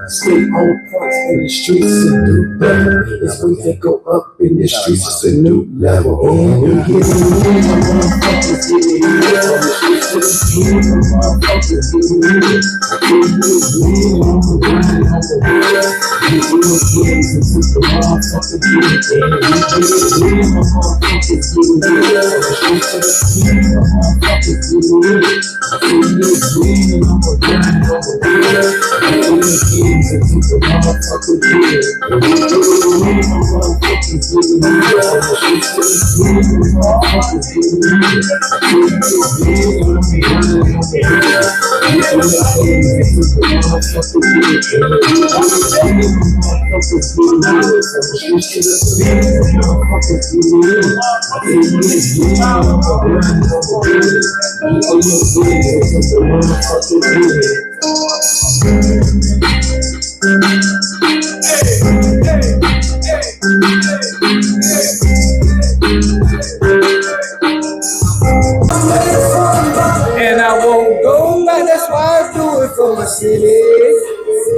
Stay on point in the streets and do better. It's when they go up in the streets, it's a new level. And we get it in, my motherfuckers get it in. On the streets to the team, my motherfuckers get it in. I can't get it in, on the grind, on the wheel. We real kids until the motherfuckers get it in. We get it in, my motherfuckers get it in. On the streets to the team, my motherfuckers get it in. I can't get it in, on the grind, on the wheel. We real kids until the motherfuckers get it in. We get it in, my motherfuckers get it in. On the streets to the team, my motherfuckers get it in. I can't get it in, on the grind, on the wheel. We real kids until the motherfuckers get it in. We get it in, motherfuckers get it in. On the streets to the team, my motherfuckers get it in. I can't get it in, on the grind, on the wheel. We real kids until the motherfuckers get it in. And I won't go back, that's why I do it for my city.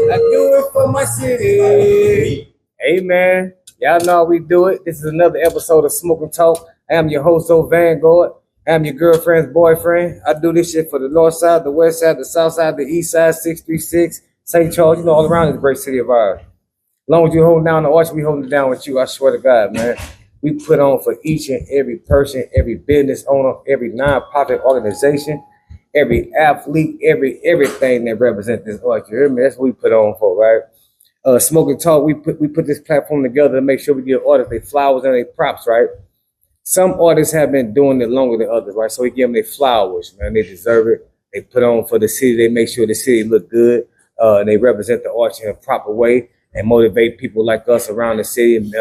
I do it for my city. Amen. Y'all know how we do it. This is another episode of Smoking Talk. I am your host, O Vanguard. I am your girlfriend's boyfriend. I do this shit for the north side, the west side, the south side, the east side, 636, St. Charles, all around this great city of ours. As long as you hold down the arch, we holding it down with you. I swear to God, man. We put on for each and every person, every business owner, every non-profit organization, every athlete, everything that represents this arch. You hear me? That's what we put on for, right? Smoking Talk, we put this platform together to make sure we give artists their flowers and their props, right? Some artists have been doing it longer than others, right? So we give them their flowers, man. They deserve it. They put on for the city. They make sure the city look good. And they represent the arts in a proper way and motivate people like us around the city,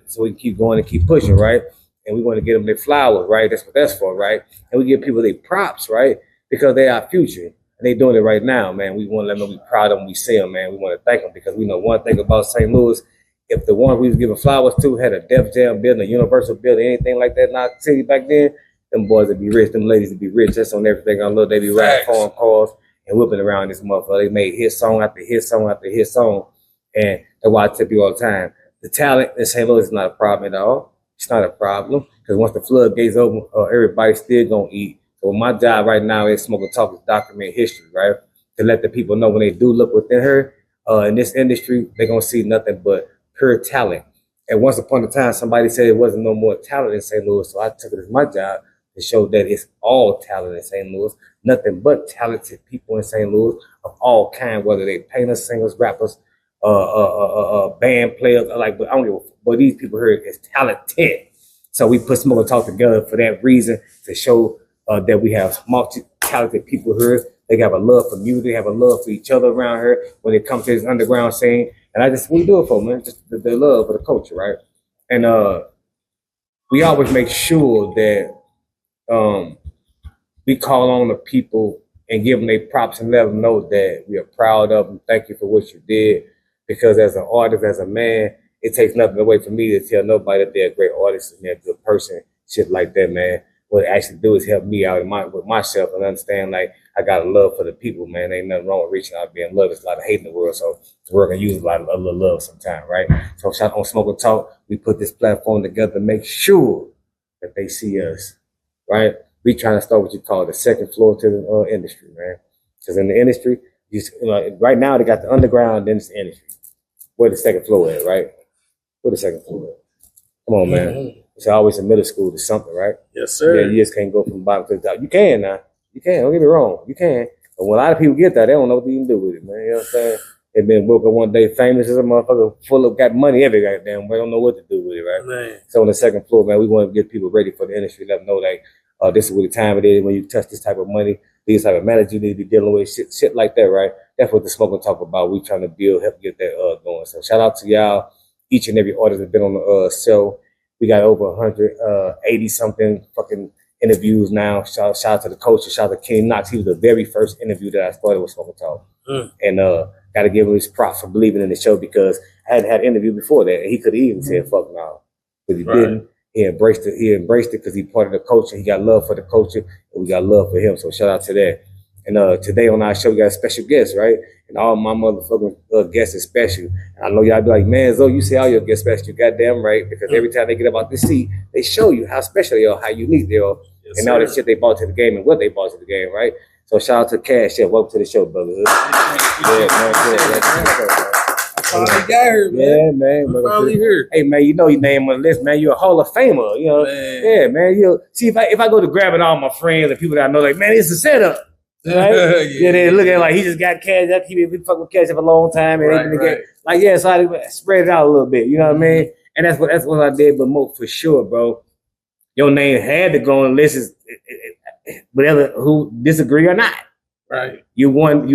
so we can keep going and keep pushing, right? And we want to get them their flowers, right? That's what that's for, right? And we give people their props, right? Because they are our future. And they doing it right now, man. We want to let them know we proud of them. We see them, man. We want to thank them because we know one thing about St. Louis if the one we was giving flowers to had a Def Jam building, a Universal building, anything like that in our city back then, them boys would be rich, them ladies would be rich. That's on everything I love. They be riding foreign cars and whipping around this motherfucker. They made hit song after hit song after hit song. And that's why I tell you all the time, the talent in St. Louis is not a problem at all. It's not a problem. Because once the floodgates open, everybody's still going to eat. So my job right now is Smoking Talk is document history, right? To let the people know when they do look within her, in this industry, they're going to see nothing but pure talent. And once upon a time, somebody said it wasn't no more talent in St. Louis. So I took it as my job to show that it's all talent in St. Louis. Nothing but talented people in St. Louis of all kinds, whether they painters, singers, rappers, band players. Like, but I don't give a fuck. But these people here is talented. So we put Smoke and Talk together for that reason, to show that we have multi-talented people here. They have a love for music, they have a love for each other around here when it comes to this underground scene. And we do it for, man, just the love for the culture, right? And we always make sure that we call on the people and give them their props and let them know that we are proud of them. Thank you for what you did. Because as an artist, as a man, it takes nothing away from me to tell nobody that they're a great artist and they're a good person, shit like that, man. What it actually do is help me out with myself and understand, like, I got a love for the people, man. Ain't nothing wrong with reaching out, being loved. There's a lot of hate in the world, so the world can use a lot of love sometimes, right? So shout out on Smoke and Talk. We put this platform together to make sure that they see us, right? We trying to start what you call the second floor to the industry, man. Because in the industry, right now they got the underground, then it's the industry. Where the second floor at, right? Where the second floor at? Come on, man. Mm-hmm. It's always in middle school to something, right? Yes, sir. Yeah, you just can't go from the bottom to the top. You can now. You can. Don't get me wrong. You can. But when a lot of people get that, they don't know what they can do with it, man. You know what I'm saying? They been woke up one day famous as a motherfucker, full of, got money every goddamn way. Don't know what to do with it, right? Man. So on the second floor, man, we want to get people ready for the industry. Let them know, like, this is what the time it is when you touch this type of money, these type of managers you need to be dealing with, shit like that, right? That's what the Smoke and Talk about. We trying to build, help get that going. So shout out to y'all, each and every artist that's been on the show. We got over 180 something fucking interviews now. Shout out to the coach, shout out to King Knox. He was the very first interview that I started with Smoke and Talk. And got to give him his props for believing in the show, because I hadn't had an interview before that. And he could have even said, fuck no. But he didn't. He embraced it because he part of the culture. He got love for the culture, and we got love for him. So shout out to that. And today on our show, we got a special guest, right? And all my motherfucking guests is special. And I know y'all be like, man, Zoe, you say all your guests special. You goddamn right. Because every time they get up out this seat, they show you how special they are, how unique they are, and all the shit they brought to the game and what they brought to the game, right? So shout out to Cash. Yeah, welcome to the show, brotherhood. Yeah, man. Finally got here, man. Yeah, man. I'm finally here. Hey, man, you know your name on the list, man. You're a Hall of Famer. You know, man. Yeah, man. You see, if I go to grabbing all my friends and people that I know, like, man, it's a setup. Right? Yeah, they look at it like he just got Cash up. He been fucking with Cash up a long time, and right. Like, yeah, so I spread it out a little bit. You know what I mean? And that's what I did. But more for sure, bro. Your name had to go on the list, whatever who disagree or not. Right. You're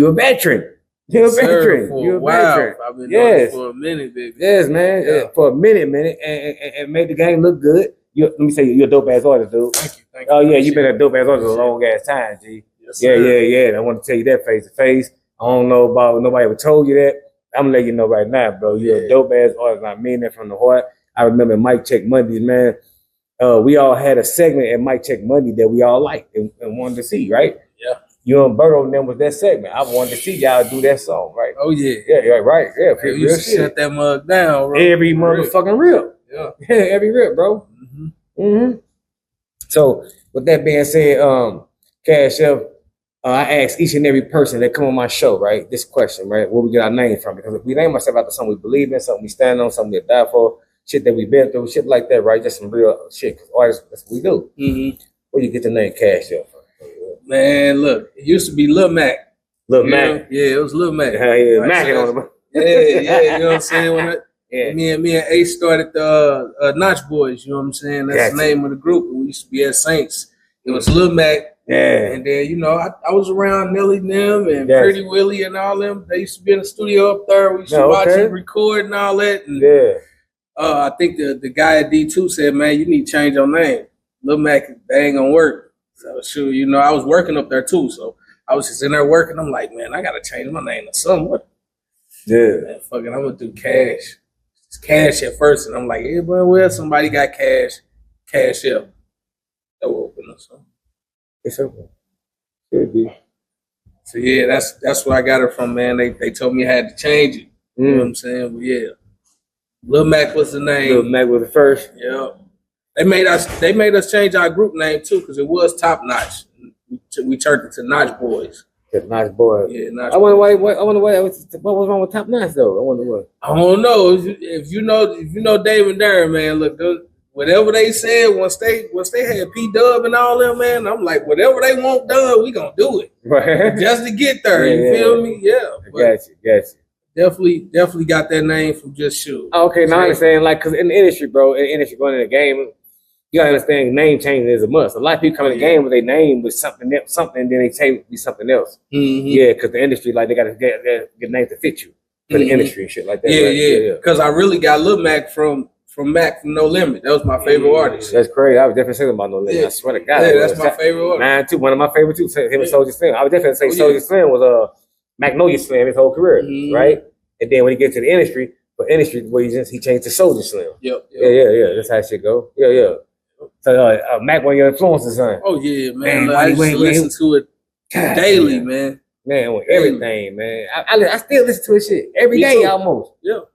a veteran. You're a veteran. You're a veteran. I've been doing it for a minute, baby. Yes, man. Yeah. For a minute, and made the game look good. Let me say, you're a dope ass artist, dude. Thank you. Oh yeah, you've been a dope ass artist a long ass time, G. Yes, yeah. I want to tell you that face to face. I don't know about nobody ever told you that. I'm gonna let you know right now, bro. You're a dope ass artist. I mean that from the heart. I remember Mike Check Mondays, man. We all had a segment at Mike Check Monday that we all liked and wanted to see, right? Yeah. You and Berto and them was that segment. I wanted to see y'all do that song, right? Oh yeah. Yeah, right. Yeah, you used to shut that mug down, bro. Every motherfucking rip. Yeah. Every rip, bro. So with that being said, Cash F, I ask each and every person that come on my show, right, this question, right, where we get our name from. Because if we name ourselves after something we believe in, something we stand on, something we die for, shit that we've been through, shit like that, right? Just some real shit. Because artists, that's what we do. Where you get the name Cash F? Man, look, it used to be Lil Mac. Lil Mac? Yeah, it was Lil Mac. Yeah, Macking on him. Yeah, you know what I'm saying? Me and Ace started the Notch Boys, you know what I'm saying? That's the name of the group. We used to be at Saints. It was Lil Mac. Yeah. And then, you know, I was around Nelly and them and Pretty Willie and all them. They used to be in the studio up there. We used to watch and record and all that. And, I think the guy at D2 said, man, you need to change your name. Lil Mac, they ain't gonna work. So sure, you know, I was working up there too. So I was just in there working. I'm like, man, I gotta change my name to something. Yeah. Man, fucking, I'm gonna do Cash. Cash at first, and I'm like, yeah, but well, somebody got Cash up. That will open us up. It's open. Could be. So yeah, that's where I got it from, man. They told me I had to change it. You know what I'm saying? But yeah, Lil Mac was the name. Lil Mac was the first. Yeah. They made us change our group name too, because it was Top Notch. We turned it to Notch Boys. Notch Boys. Yeah, Notch. I wonder why. What was wrong with Top Notch though? I wonder what. I don't know. If you know Dave and Darren, man, look, whatever they said once they had P-Dub and all them, man, I'm like, whatever they want done, we gonna do it. Right. Just to get there. You feel me? Yeah. Got you. Definitely got that name from Just Shoot. Okay, now I understand. Like, cause in the industry, bro, in the industry going in the game, you gotta understand name changing is a must. A lot of people come in the game with their name with something, and then they change it to be something else. Mm-hmm. Yeah, because the industry, like, they gotta get names to fit you for the industry and shit like that. Yeah. Because I really got Lil Mac from Mac from No Limit. That was my favorite artist. That's crazy. I was definitely saying about No Limit. Yeah. I swear to God. Yeah, that's my favorite artist. Mine too. One of my favorite too. Him and Soulja Slim. I would definitely say Soulja Slim was Magnolia Slim his whole career, right? And then when he gets to the industry, where he changed to Soulja Slim. Yep. Yeah. That's how shit go. Yeah. So Mac, one of your influences, son. Oh yeah, man. I used to listen to it daily, man. Man, with everything, man. I still listen to his shit every day almost.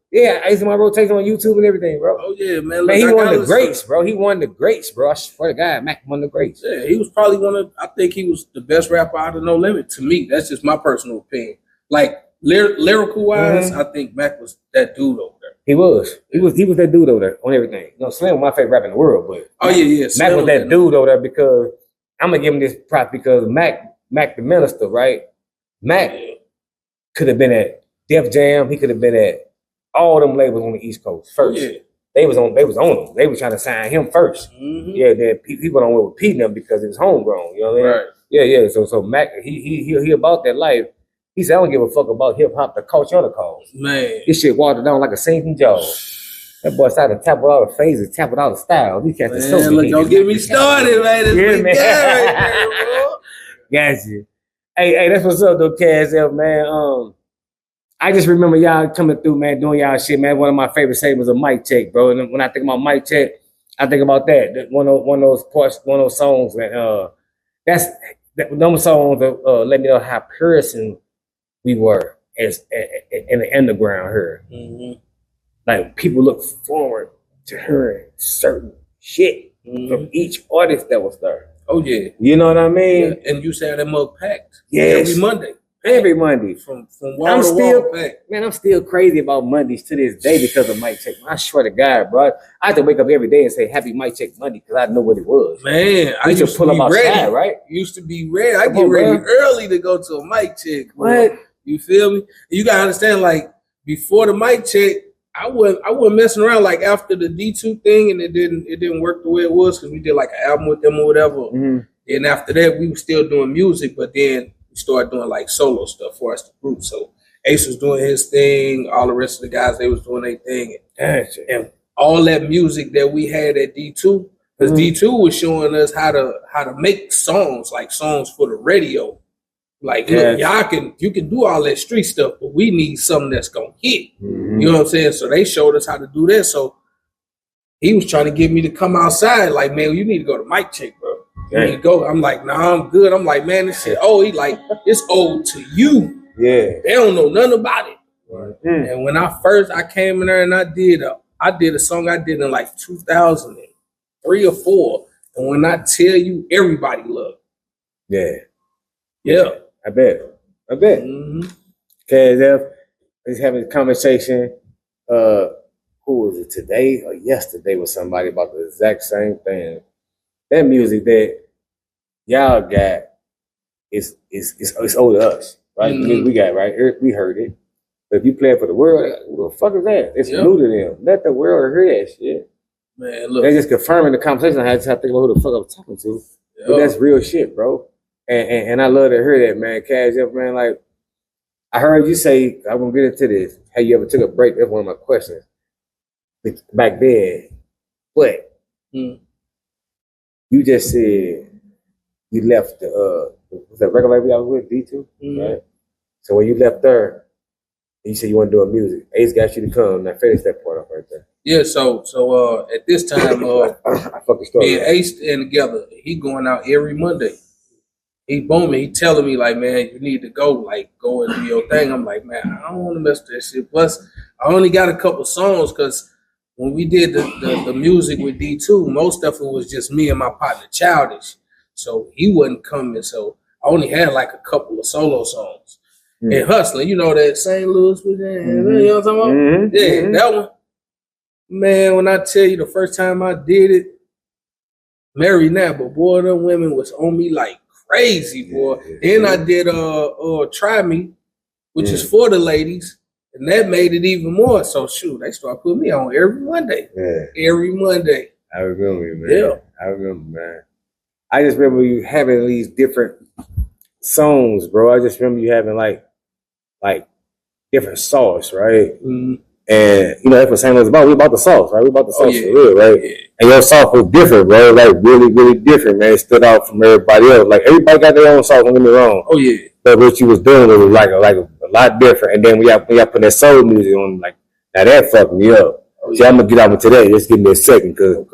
Yeah, I used to my rotation on YouTube and everything, bro. Oh yeah, man. Man, he won the greats, bro. He won the greats, bro. I swear to God, Mac won the greats. Yeah, he was probably I think he was the best rapper out of No Limit to me. That's just my personal opinion. Like lyrical wise, I think Mac was that dude over there. He was that dude over there on everything. You know, Slim was my favorite rapper in the world, but Mac was that dude over there because I'm gonna give him this prop because Mac the minister, right? Mac could have been at Def Jam. He could have been at all them labels on the East Coast first. Yeah. They was on him. They were trying to sign him first. Mm-hmm. Yeah, then people don't with Pete them because it was homegrown. You know what I mean? Right. Yeah. So Mac, he about that life. He said, I don't give a fuck about hip hop, the culture, or the cause. Man, this shit watered down like a sinking jaw. That boy started to tap with all the phases, tap with all the styles. These cats are so look, don't get me started, man. Yeah, man. Got you. Hey, that's what's up though, KSF, man. I just remember y'all coming through, man, doing y'all shit, man. One of my favorite segments was a mic check, bro. And when I think about mic check, I think about that. One of those songs that them songs let me know how person we were as in the underground here. Mm-hmm. Like people look forward to hearing certain shit from each artist that was there. Oh yeah, you know what I mean. Yeah. And you said them up packed. Yes. Every Monday. From wall to wall packed. Man, I'm still crazy about Mondays to this day because of mic check. I swear to God, bro. I have to wake up every day and say happy mic check Monday because I know what it was. Man, I used to pull up outside, right? Used to be ready. I get ready early to go to a mic check. Bro. What? You feel me? You gotta understand, like before the mic check, I wasn't messing around. Like after the D2 thing, and it didn't work the way it was because we did like an album with them or whatever. Mm-hmm. And after that, we were still doing music, but then we started doing like solo stuff for us, the group. So Ace was doing his thing, all the rest of the guys they was doing their thing, and all that music that we had at D2, because D2 was showing us how to make songs, like songs for the radio. Like, look, you can do all that street stuff, but we need something that's gonna hit. Mm-hmm. You know what I'm saying? So they showed us how to do that. So he was trying to get me to come outside. Like, man, you need to go to mic check, bro. You need to go. I'm like, nah, I'm good. I'm like, man, this shit old. He like, it's old to you. Yeah. They don't know nothing about it. Right. And when I came in there and I did a song I did in like 2003 or 4. And when I tell you, everybody loved it. Yeah. I bet. Mm-hmm. KSF is having a conversation. Who was it today or yesterday with somebody about the exact same thing? That music that y'all got is old to us, right? Mm-hmm. We got right. We heard it. But if you play it for the world, what the fuck is that? It's new to them. Let the world hear that shit. Man, look. They're just confirming the conversation. I had to think about who the fuck I was talking to. But that's real shit, bro. And I love to hear that, man. KSF, man, like, I heard you say, I'm going to get into this. Have you ever took a break? That's one of my questions. Back then. But you just said you left the regular label I was with, D2, right? So when you left there, You said you want to do music. Ace got you to come. Now finish that part up right there. Yeah, so at this time, me and Ace stand together. He going out every Monday. He booming. He telling me like, man, you need to go and do your thing. I'm like, man, I don't want to mess with that shit. Plus, I only got a couple songs because when we did the music with D2, most of it was just me and my partner Childish. So he wasn't coming. So I only had like a couple of solo songs. And Hustling, you know that St. Louis with that, you know what I'm talking about? Yeah, that one. Man, when I tell you the first time I did it, married now, but boy, them women was on me like crazy, boy. Then I did Try Me, which is for the ladies, and that made it even more. So shoot, they started putting me on every Monday. Yeah. Every Monday. I remember you, man. Yeah. I remember, man. I just remember you having these different songs, bro. I just remember you having like different sauce, right? And you know, that's what St. Louis about. We about the sauce, right? We about the sauce for real, right? Yeah. And your sauce was different, bro. Like really, really different, man. It stood out from everybody else. Like everybody got their own sauce. Don't get me wrong. Oh yeah. But what you was doing was like a lot different. And then we got putting that soul music on. Like now that fucked me up. See, I'm gonna get out of today. Just give me a second, cause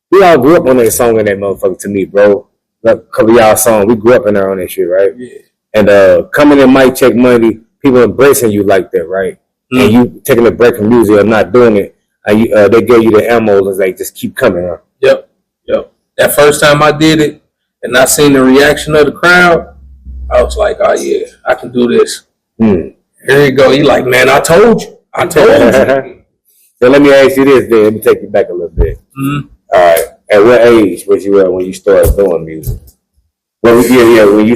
we all grew up on that song and that motherfucker. To me, bro. Like couple y'all song, we grew up in there on that shit, right? Yeah. And coming in Mic Check Monday, people embracing you like that, right? And you taking a break from music or not doing it, and they gave you the ammo and like just keep coming, huh? Yep. That first time I did it, and I seen the reaction of the crowd, I was like, oh yeah, I can do this. Here you go. He like, man, I told you. So let me ask you this, then. Let me take you back a little bit. All right. At what age was you at when you started doing music? Well, when you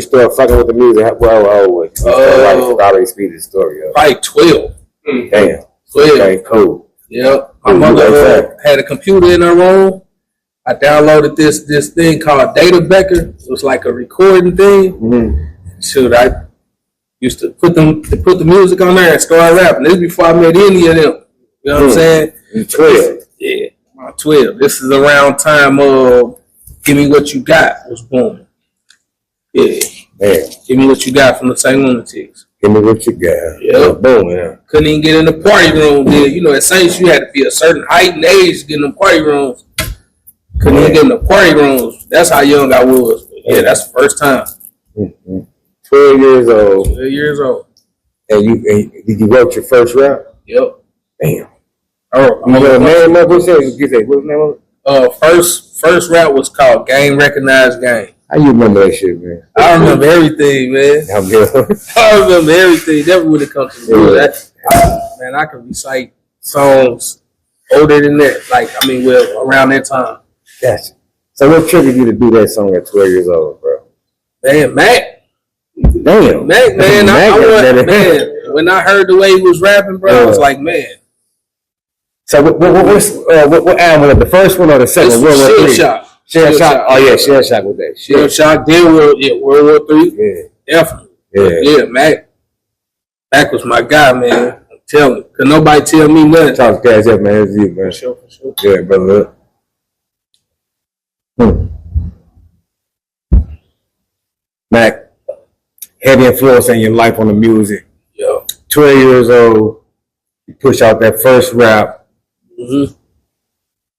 start fucking with the music, how old was you? Already speed the story up. Like 12. Damn. 12. Okay, cool. Yep. My mother had a computer in her room. I downloaded this thing called Data Becker. It was like a recording thing. Shoot, I used to put the music on there and start rapping. This is before I met any of them. You know what I'm saying? 12. Yeah. 12. This is around time of Give Me What You Got was booming. Yeah. Man. Give Me What You Got from the St. Lunatics. Give Me What You Got. Yeah. Booming. Yeah. Couldn't even get in the party room. Then, you know, at Saints, you had to be a certain height and age to get in the party rooms. Couldn't even get in the party rooms. That's how young I was. But yeah, that's the first time. 12 years old. 12 years old. And did you wrote your first rap? Yep. Damn. You know the name of it? What's the name of it? First rap was called Game Recognized Game. How you remember that shit, man? I remember everything, man. I remember everything. Never when it comes to music. Man, I can recite songs older than that. Around that time. Gotcha. So what triggered you to do that song at 12 years old, bro? Man, Mac. Damn. Mac, man. Man, when I heard the way he was rapping, bro, I was like, man. So what album was it? The first one or the second? Shell Shock. Shell Shock. Oh yeah, Shell Shock with that. Shell Shock. Then World War III. Yeah. Definitely. Yeah. Mac was my guy, man. I'm telling you. Cause nobody tell me nothing. Talk guys up, man. It's you, man. For sure. Yeah, brother. Mac, heavy influence in your life on the music. Yeah. 12 years old, you push out that first rap. And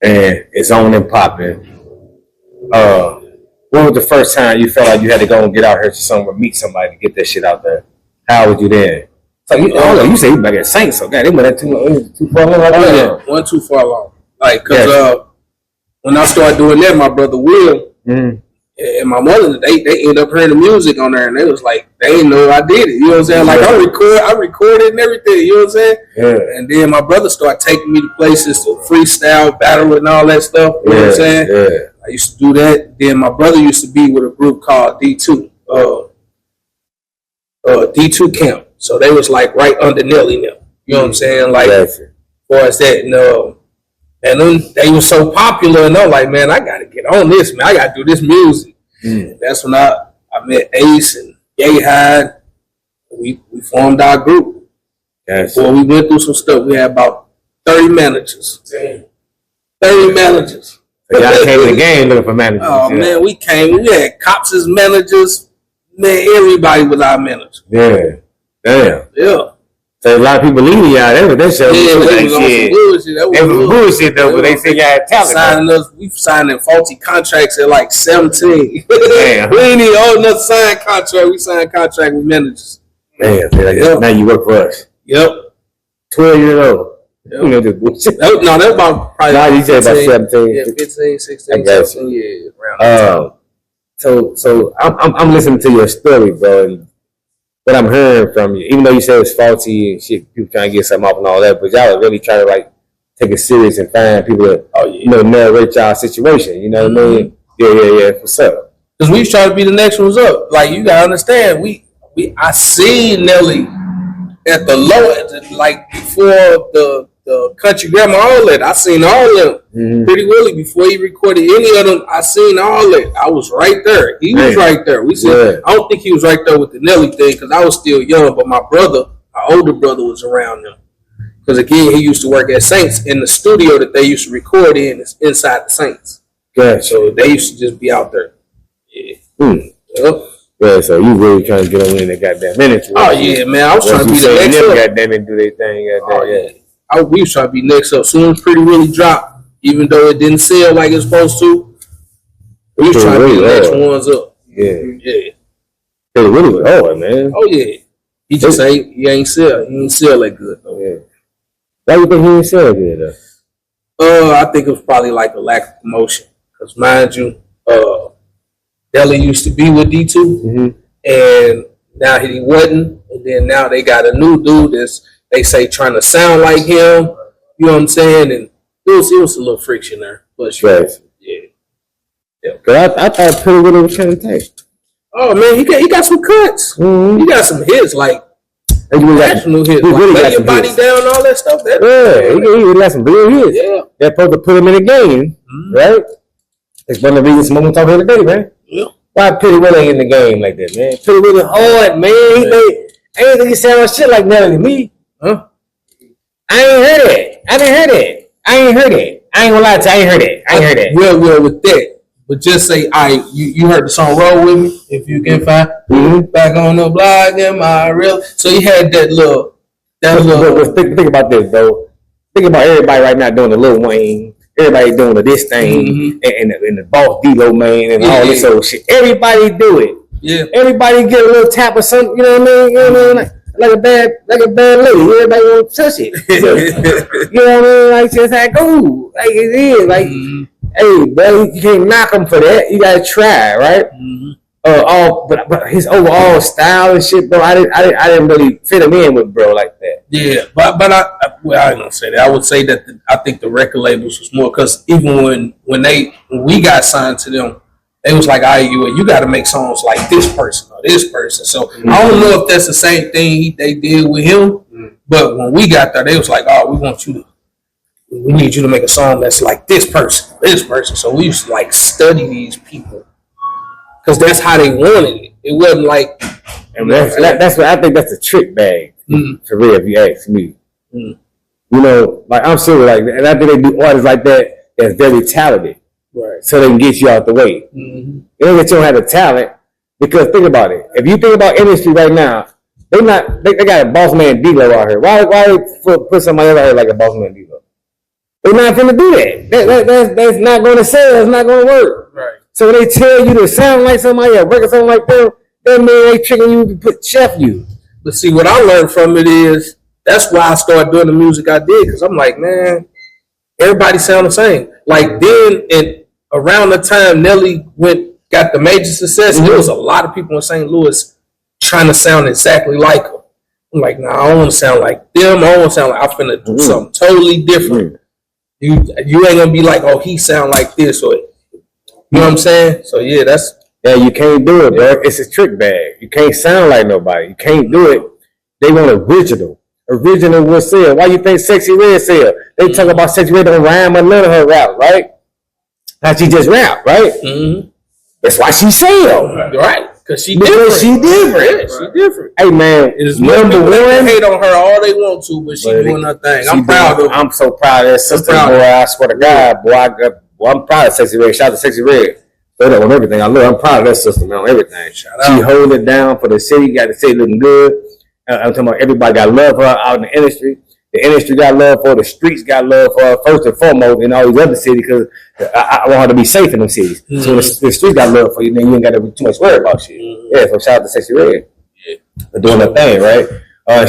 it's on and popping. When was the first time you felt like you had to go and get out here to somewhere, meet somebody to get that shit out there? How was you then? So you say you back at Saints, so God, they went too far along. Yeah, went too far along. Like, cause when I started doing that, my brother Will and my mother, they ended up hearing the music on there, and they was like, they didn't know I did it. You know what I'm saying? Like I recorded and everything. You know what I'm saying? Yeah. And then my brother started taking me to places to freestyle, battle, and all that stuff. You know what I'm saying? Yeah. I used to do that. Then my brother used to be with a group called D2, D2 Camp. So they was like right under Nelly now. You know what I'm saying? Like, as far as that, and then they were so popular, and I'm like, man, I got to get on this, man. I got to do this music. That's when I met Ace and Gay Hyde. We formed our group. Well, we went through some stuff. We had about 30 managers. 30 managers. So y'all came to the game looking for managers. Oh, man, we came. We had cops as managers. Man, everybody was our manager. Yeah. Damn. Yeah. So a lot of people leaving y'all. That was that show. Yeah, they was on some bullshit. That was bullshit though, but they said y'all had talent. We signing faulty contracts at like 17. Damn. We ain't even old enough to sign contract. We signed contract with managers. Damn, now you work for us. Yep. 12 years old. Yep. You know this bullshit. No, that's about probably. Nah, you said about 17. Yeah, 15, 16, 17 years around. So I'm listening to your story, bro, and what I'm hearing from you, even though you said it's faulty and shit, people trying to get something off and all that, but y'all really try to like take it serious and find people that narrate y'all situation. You know what I mean? Yeah. What's up? Because we try to be the next ones up. Like you gotta understand, I seen Nelly at the low, like before the Country Grammar, all that. I seen all of them. Pretty Willie, before he recorded any of them, I seen all that. I was right there. He was right there. We said, I don't think he was right there with the Nelly thing because I was still young, but my older brother was around them. Because again, he used to work at Saints in the studio that they used to record in inside the Saints. Yeah. So they used to just be out there. Yeah. Yep. Yeah, so you really trying to get on in that goddamn minute. Oh yeah, man. I was trying to be the next up. Goddamn it, do their thing. Oh yeah. We was trying to be next up. Soon as Pretty Willie dropped, even though it didn't sell like it's supposed to, we was trying to be the next ones up. Yeah. Pretty Willie was hard, man. Oh yeah. He just ain't sell. He ain't sell that good though. Yeah. Why you think he didn't sell good though? I think it was probably like a lack of promotion. Because mind you, Deli used to be with D2, and now he wasn't, and then now they got a new dude that's, they say, trying to sound like him. You know what I'm saying? And it was a little friction there. But yeah. Cause I thought Pretty Willie was trying to take. Oh man, he got some cuts. He got some hits like national hits. He really Lay got Your some Body hits. Down, all that stuff. He really got some real hits. Yeah. They're supposed to put him in the game, right? It's one of the reasons Smoking Talk here today, man. Yeah. Why Pretty Willie in the game like that, man? Pretty Willie hard, man. I ain't think he sound shit like Nelly to me. Huh? I ain't heard it. I ain't gonna lie to you. I ain't heard it. Well, with that. But just say, you heard the song Roll With Me, if you can find back on the block, am I real? So he had that little. Think about this, bro. Think about everybody right now doing the Lil Wayne. Everybody doing the this thing and the Boss D-Lo, man, and all this old shit. Everybody do it. Yeah. Everybody get a little tap or something, you know what I mean? You know what I mean? Like a bad lady. Everybody want to touch it. So, you know what I mean? Like, just like, go. Like, it is. Like, hey, bro, you can't knock him for that. You got to try, right? But his overall style and shit, bro, I didn't really fit him in with bro like that. Yeah, but I ain't gonna say that. I would say that I think the record labels was more because even when we got signed to them, they was like, you got to make songs like this person or this person. So I don't know if that's the same thing they did with him, but when we got there, they was like, we need you to make a song that's like this person. So we used to like study these people. Because that's how they wanted it. It wasn't like, and that's what I think. That's a trick bag for real. If you ask me, you know, like I'm sure, like, and I think they do artists like that that's very talented, right? So they can get you out the way. They don't have the talent because think about it. If you think about industry right now, they got a Boss Man D-Lo out here. Why put somebody else out here like a Boss Man D-Lo? They're not going to do that. That's not going to sell. It's not going to work. Right. So when they tell you to sound like somebody or work something like them, that mean they tricking you to put chef you. But see, what I learned from it is that's why I started doing the music I did because I'm like, man, everybody sound the same. Like then, and around the time Nelly got the major success, there was a lot of people in St. Louis trying to sound exactly like him. I'm like, nah, I don't want to sound like them. I don't want to sound like I'm finna do something totally different. You ain't gonna be like, oh, he sound like this or. You know what I'm saying? So yeah, you can't do it, bro. It's a trick bag. You can't sound like nobody. You can't do it. They want original. Original will sell. Why you think Sexy Red sell? They talk about Sexy Red don't rhyme on none of her rap, right? Now she just rap, right? That's why she sell, right? Because she different. She different. Hey man, it's number one. They hate on her all they want to, but she doing her thing. I'm proud of her. I'm so proud of that sister, boy. I swear to God, boy. I'm proud of Sexy Red. Shout out to Sexy Red. Straight up on everything. I'm proud of that sister, man, on everything. She holding it down for the city. Got the city looking good. I'm talking about everybody got love for her out in the industry. The industry got love for her. The streets got love for her first and foremost in all these other cities because I want her to be safe in them cities. Mm-hmm. So the streets got love for you, then you ain't got to be too much worried about shit. Mm-hmm. Yeah, so shout out to Sexy Red for doing her thing, right?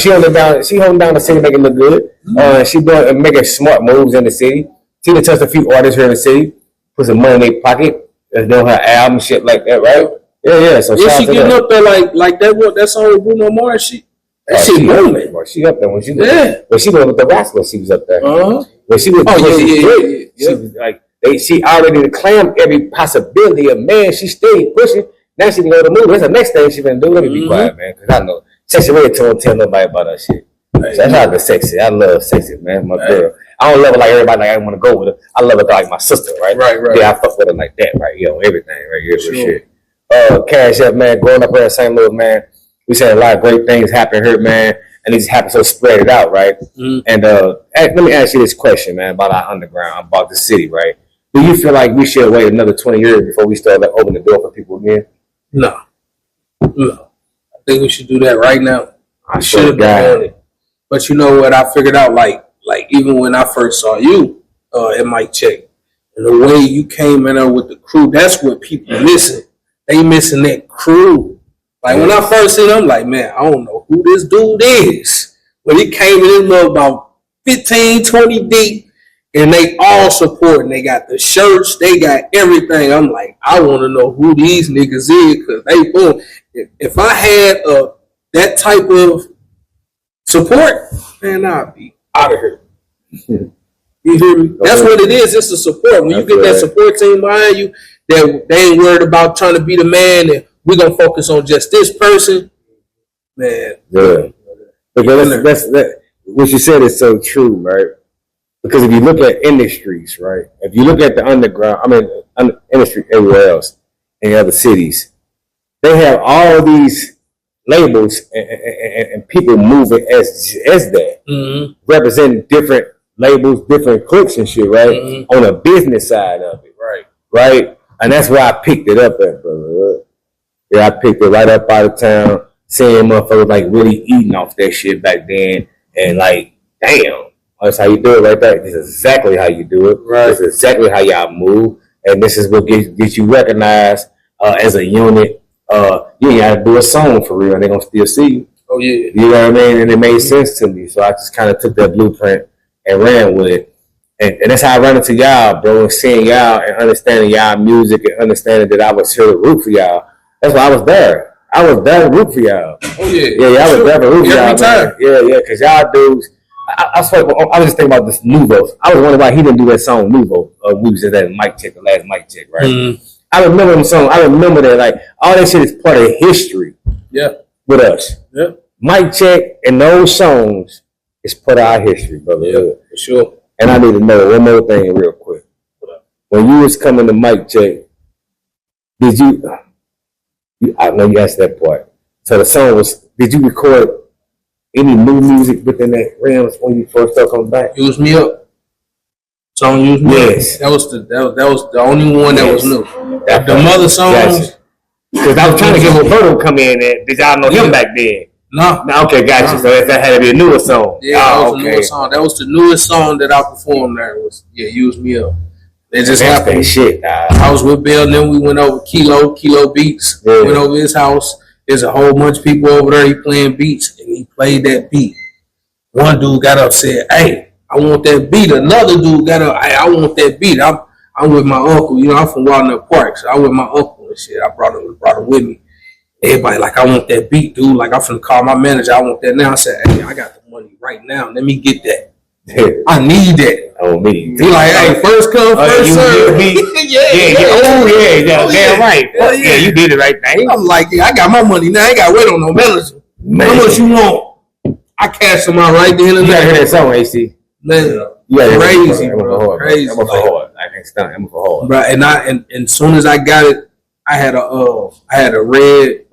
She holding down the city, making it look good. She making smart moves in the city. She done touched a few artists here in the city, put some money in their pocket, doing her album, shit like that, right? Yeah. So she getting up there like that song with Bruno Mars, she booming. She up there when she was with the Rascals, she was up there. When she was she was like she already declaimed every possibility of man. She stayed pushing. Now she can go to the movie. That's the next thing she gonna do. Let me be quiet, man, because I know Sexy Red don't tell nobody about that shit. So that's how the Sexy. I love Sexy, man, my girl. I don't love her like everybody like I want to go with her. I love her like my sister, right? Right. Yeah, I fuck with her like that, right? Everything, right? Yeah, for sure. Cash Up, man, growing up here in St. Louis, man, we said a lot of great things happen here, man, and these happen so spread it out, right? Mm-hmm. And let me ask you this question, man, about our underground, about the city, right? Do you feel like we should wait another 20 years before we start to open the door for people again? No. I think we should do that right now. I should have done it. But you know what? I figured out, like even when I first saw you at Mic Check, and the way you came in there with the crew, that's what people missing. They missing that crew. Like when I first seen him, I'm like, man, I don't know who this dude is. When he came in about 15, 20 deep, and they all supporting. They got the shirts, they got everything. I'm like, I want to know who these niggas is, because they boom. If I had that type of support, man, I'd be out of here. You hear me? That's what it is. It's the support. When you get that support team behind you, that they ain't worried about trying to be the man and we're going to focus on just this person, man. Yeah. Because that's what you said is so true, right? Because if you look at industries, right? If you look at the underground, industry everywhere else in other cities, they have all these labels and people moving as that, representing different labels, different cliques and shit, right? On a business side of it, right? And that's where I picked it up at, brother. Yeah, I picked it right up out of town, seeing motherfuckers like really eating off that shit back then, and like, damn, that's how you do it right there. This is exactly how you do it. Right. This is exactly how y'all move, and this is what gets you recognized as a unit. You ain't gotta do a song for real, and they're gonna still see you. Oh yeah. You know what I mean? And it made sense to me, so I just kind of took that blueprint and ran with it. And that's how I ran into y'all, bro, and seeing y'all and understanding y'all music and understanding that I was here to root for y'all. That's why I was there. I was there to root for y'all. Oh yeah. Yeah, I was there to root for y'all. Every time. Yeah, because y'all dudes, I swear, I was just thinking about this Nuvo. I was wondering why he didn't do that song Nuvo. We was just at Mic Check, the last Mic Check, right? Mm-hmm. I remember them song. I remember that, like, all that shit is part of history. Yeah. With us. Yeah. Mic Check and those songs is part of our history, brother. Yeah, for sure. And I need to know one more thing real quick. When you was coming to Mic Check, did you I know you asked that part. So the song was, did you record any new music within that realm when you first started coming back? Use Me Up. Song Use Me Up. That was the only one that was new. The mother songs. Because I was trying to get Roberto come in and did y'all know him back then? No. Okay, gotcha. So that had to be a newer song. Yeah, that was a newer song. That was the newest song that I performed there. Was Use Me Up. It just happened. Shit. I was with Bill, and then we went over Kilo Beats. Yeah. Went over his house. There's a whole bunch of people over there. He playing beats, and he played that beat. One dude got up, said, "Hey, I want that beat." Another dude got up, "Hey, I want that beat." I'm with my uncle. You know, I'm from Walnut Park, so I'm with my uncle and shit. I brought him with me. Everybody like, "I want that beat, dude." Like, I'm finna call my manager. I want that now. I said, "Hey, I got the money right now. Let me get that. I need that." Oh, me. He like, "Hey, first come, first serve." Damn right. Yeah, you did it right now. I'm like, yeah, I got my money now. I ain't got to wait on no manager. How much you want? I cashed them out right then and there. You gotta hear that song, AC. Man, crazy, bro. Crazy. I'm for hard. I can't stand. I'm for hard. Bro, and as soon as I got it, I had a red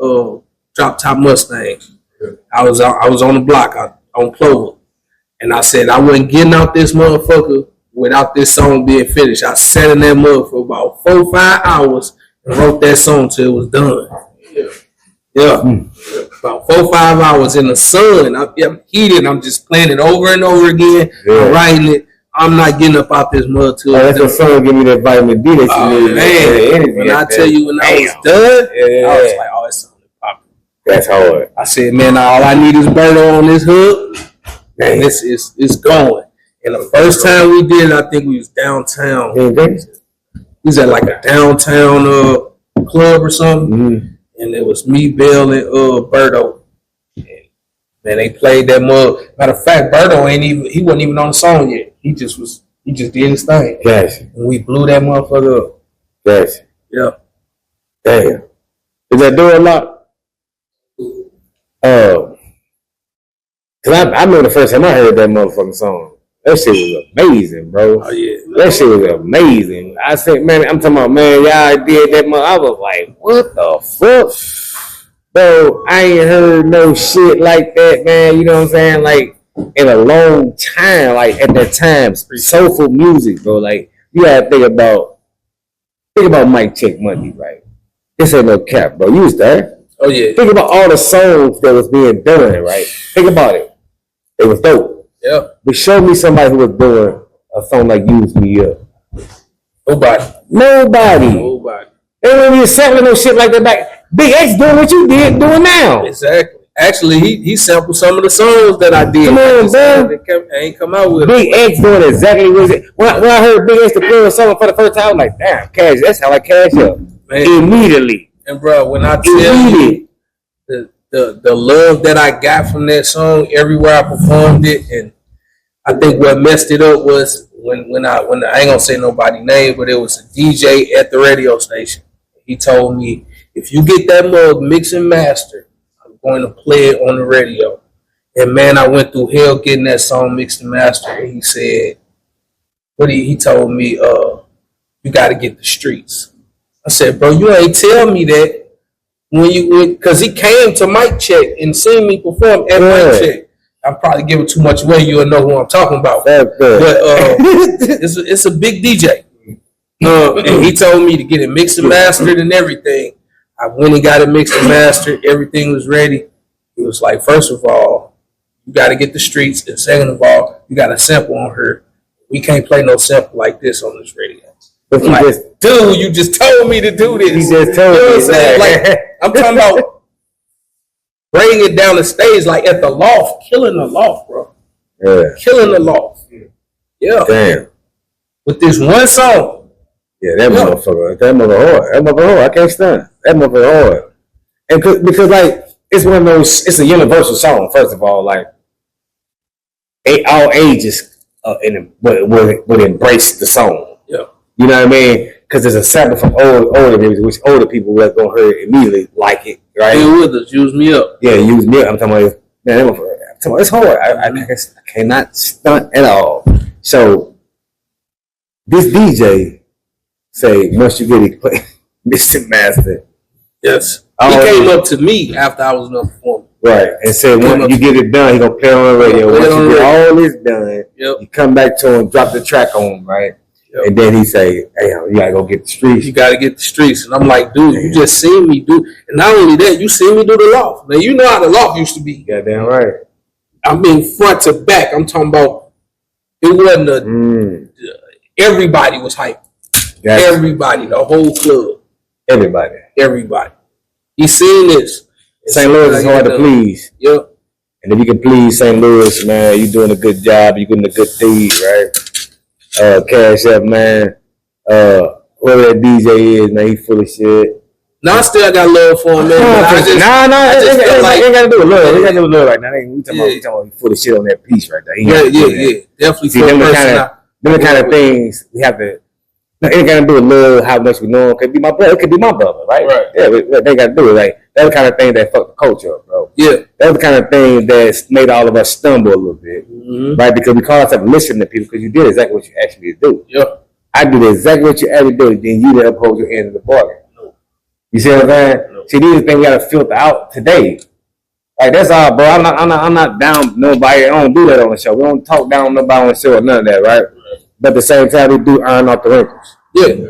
drop top Mustang. I was on the block on Clover. And I said I wasn't getting out this motherfucker without this song being finished. I sat in that mud for about 4-5 hours and wrote that song till it was done. Yeah. About 4 or 5 hours in the sun. I'm heated. I'm just playing it over and over again. Yeah. I'm writing it. I'm not getting up out this mud too. That's the sun give me that vitamin D that you need. Man, when I tell you when I was done, I was like, oh, it's something popping. That's hard. I said, man, all I need is Berto on this hook. Man, it's going. And the first time we did it, I think we was downtown. We was at like a downtown club or something. Mm-hmm. And it was me, Bill, and Berto. Man, they played that mug. Matter of fact, Berto he wasn't even on the song yet. He just did his thing. Yes. And we blew that motherfucker up. Yes. Yeah. Damn. Did that do a lot? Cause I remember the first time I heard that motherfucking song. That shit was amazing, bro. Oh yeah. That shit was amazing. I said, man, I'm talking about, man, y'all did that mother. I was like, what the fuck? Bro, I ain't heard no shit like that, man. You know what I'm saying? Like, in a long time, like at that time, soulful music, bro. Like, you gotta think about Mic Check Monday, right? This ain't no cap, bro. You was there. Oh yeah. Think about all the songs that was being done, right? Think about it. It was dope. Yeah. But show me somebody who was doing a song like Use Me Up. Nobody. They don't even sampling no shit like that back. Big X doing what you did, doing now. Exactly. Actually, he sampled some of the songs that I did. Come on, bro. I ain't come out with Big X doing exactly what it. When I heard Big X play a song for the first time, I was like, damn, Cash, that's how I Cash Up. Man. Immediately. And bro, when I tell you the love that I got from that song everywhere I performed it, and I think what messed it up was when I ain't gonna say nobody's name, but it was a DJ at the radio station. He told me, if you get that mug mixed and mastered, I'm going to play it on the radio. And man, I went through hell getting that song mixed and mastered. And he said, he told me, you got to get the streets. I said, bro, you ain't tell me that because he came to Mic Check and seen me perform at Mic Check. I'm probably giving too much away. You'll know who I'm talking about. But it's a big DJ. And he told me to get it mixed and mastered and everything. I went and got it mixed and mastered. Everything was ready. He was like, first of all, you got to get the streets. And second of all, you got a sample on her. We can't play no sample like this on this radio. But I'm like, dude, you just told me to do this. He just told me. Like, I'm talking about bringing it down the stage, like at the loft, killing the loft, bro. Yeah. Killing the loft. Yeah. Damn. With this one song. Yeah, that motherfucker hard. That motherfucker hard. I can't stand that motherfucker hard. And because like it's one of those. It's a universal song. First of all, like all ages would embrace the song. Yeah. You know what I mean? Because it's a sample from older music, which older people were gonna hear it immediately like it, right? Bill Withers, Use Me Up. Yeah, Use Me Up. I'm talking about, man, it's hard. I cannot stunt at all. So this DJ say, once you get it play, Mr. Master. Yes. He came up to me after I was done performing. Right. And said, once you get it done, he gonna play on the radio. Once you get all this done, you come back to him, drop the track on him, right? Yep. And then he say, hey, you gotta go get the streets. You gotta get the streets. And I'm like, dude, you just seen me do. And not only that, you seen me do the loft. Now, you know how the loft used to be. Goddamn right. I mean, front to back. I'm talking about, it wasn't everybody was hyped. Gotcha. Everybody, the whole club. Everybody. He seen this. St. Louis is hard to please. Yep. And if you can please St. Louis, man, you're doing a good job. You're doing a good deed, right? Cash Up, man. Whoever that DJ is, man, he full of shit. No, I still got love for him, man. I ain't gotta do with love. We gotta do with love right now. We talking about full of shit on that piece right there. Yeah. Definitely. See, them the kind of things we have to. It ain't gotta do with love, how much we know him. It could be my brother. It could be my brother, right? Right. Yeah, they gotta do it. Like, that's the kind of thing that fucked the culture up, bro. Yeah. That's the kind of thing that's made all of us stumble a little bit, right? Because we call ourselves listening to people because you did exactly what you asked me to do. Yeah. I did exactly what you asked me to do, then you didn't uphold your end of the bargain. No. You see what I'm saying? No. See, these are things we gotta filter out today. Like, that's all, bro. I'm not down nobody. I don't do that on the show. We don't talk down nobody on the show or none of that, right? But at the same time, we do iron out the wrinkles. Yeah. You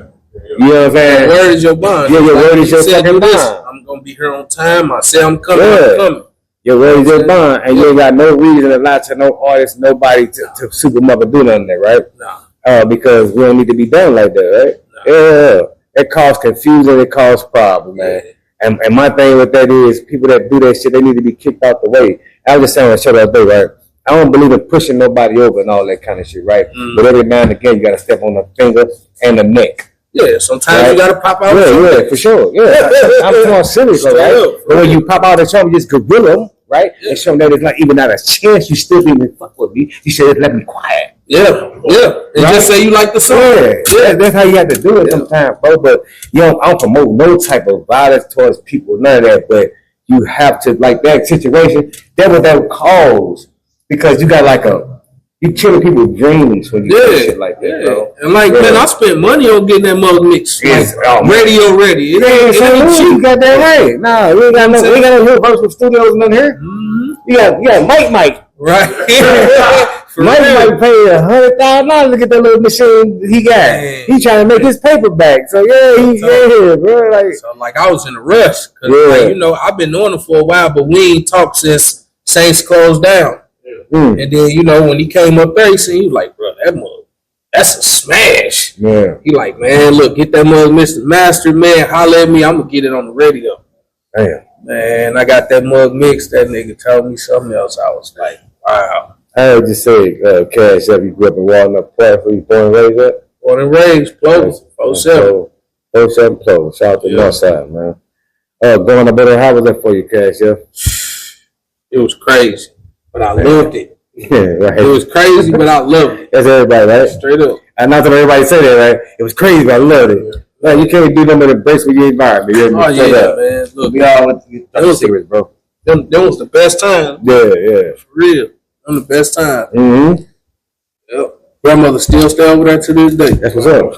know what I'm saying? Your word is your bond. Yeah, your word is your fucking bond. I'm gonna be here on time. I say I'm coming. I'm coming. You're ready to bond, and you ain't got no reason to lie to no artist, nobody to super mother do nothing there, right? Nah. Because we don't need to be done like that, right? Nah. Yeah. It causes confusion, it causes problems, man. And my thing with that is people that do that shit, they need to be kicked out the way. I was just saying on the show the other day, right? I don't believe in pushing nobody over and all that kind of shit, right? But every now and again, you got to step on the finger and the neck. Yeah, sometimes you got to pop out. Yeah, for sure. Yeah, I'm more serious, right? But when you pop out and show them, just gorilla them, right? And show them that it's not even not a chance you still even fuck with me. You should let me quiet. Yeah. And just say you like the song. Yeah, that's how you have to do it sometimes, bro. But I don't promote no type of violence towards people, none of that. But you have to, like that situation, that would cause, because you got you killing people's dreams when you do shit like that, bro. And man, I spent money on getting that mug mix. Radio ready. It ain't cheap. You got that right. Nah, we ain't got no Universal Studios in here. You got Mike. Right. Mike paid $100,000 to get that little machine he got. He trying to make his paper back. So bro. I was in a rush. Cause I've been knowing him for a while, but we ain't talked since Saints closed down. And then, when he came up there, he was like, bro, that mug, that's a smash. Yeah. He like, man, look, get that mug Mr. Master, man, holler at me, I'm going to get it on the radio. Damn. Man, I got that mug mixed. That nigga told me something else. I was like, wow. I heard you say, Cash Up, you grew up in Walnut Park, where you born and raised at? Born and raised, close, 07. 07 close. Shout out to Northside, man. Going up there, how was that for you, Cash Up? It was crazy. But I loved it. Yeah, right. It was crazy, but I loved it. That's everybody, right? Straight up. And not that everybody say that, right? It was crazy, but I loved it. Like, you can't do nothing but embrace with your environment. Man. Look, we all went to get serious, bro. Them was the best time. Yeah. For real. Them the best time. Mm-hmm. Yep. Grandmother still stay over there to this day. That's what's up.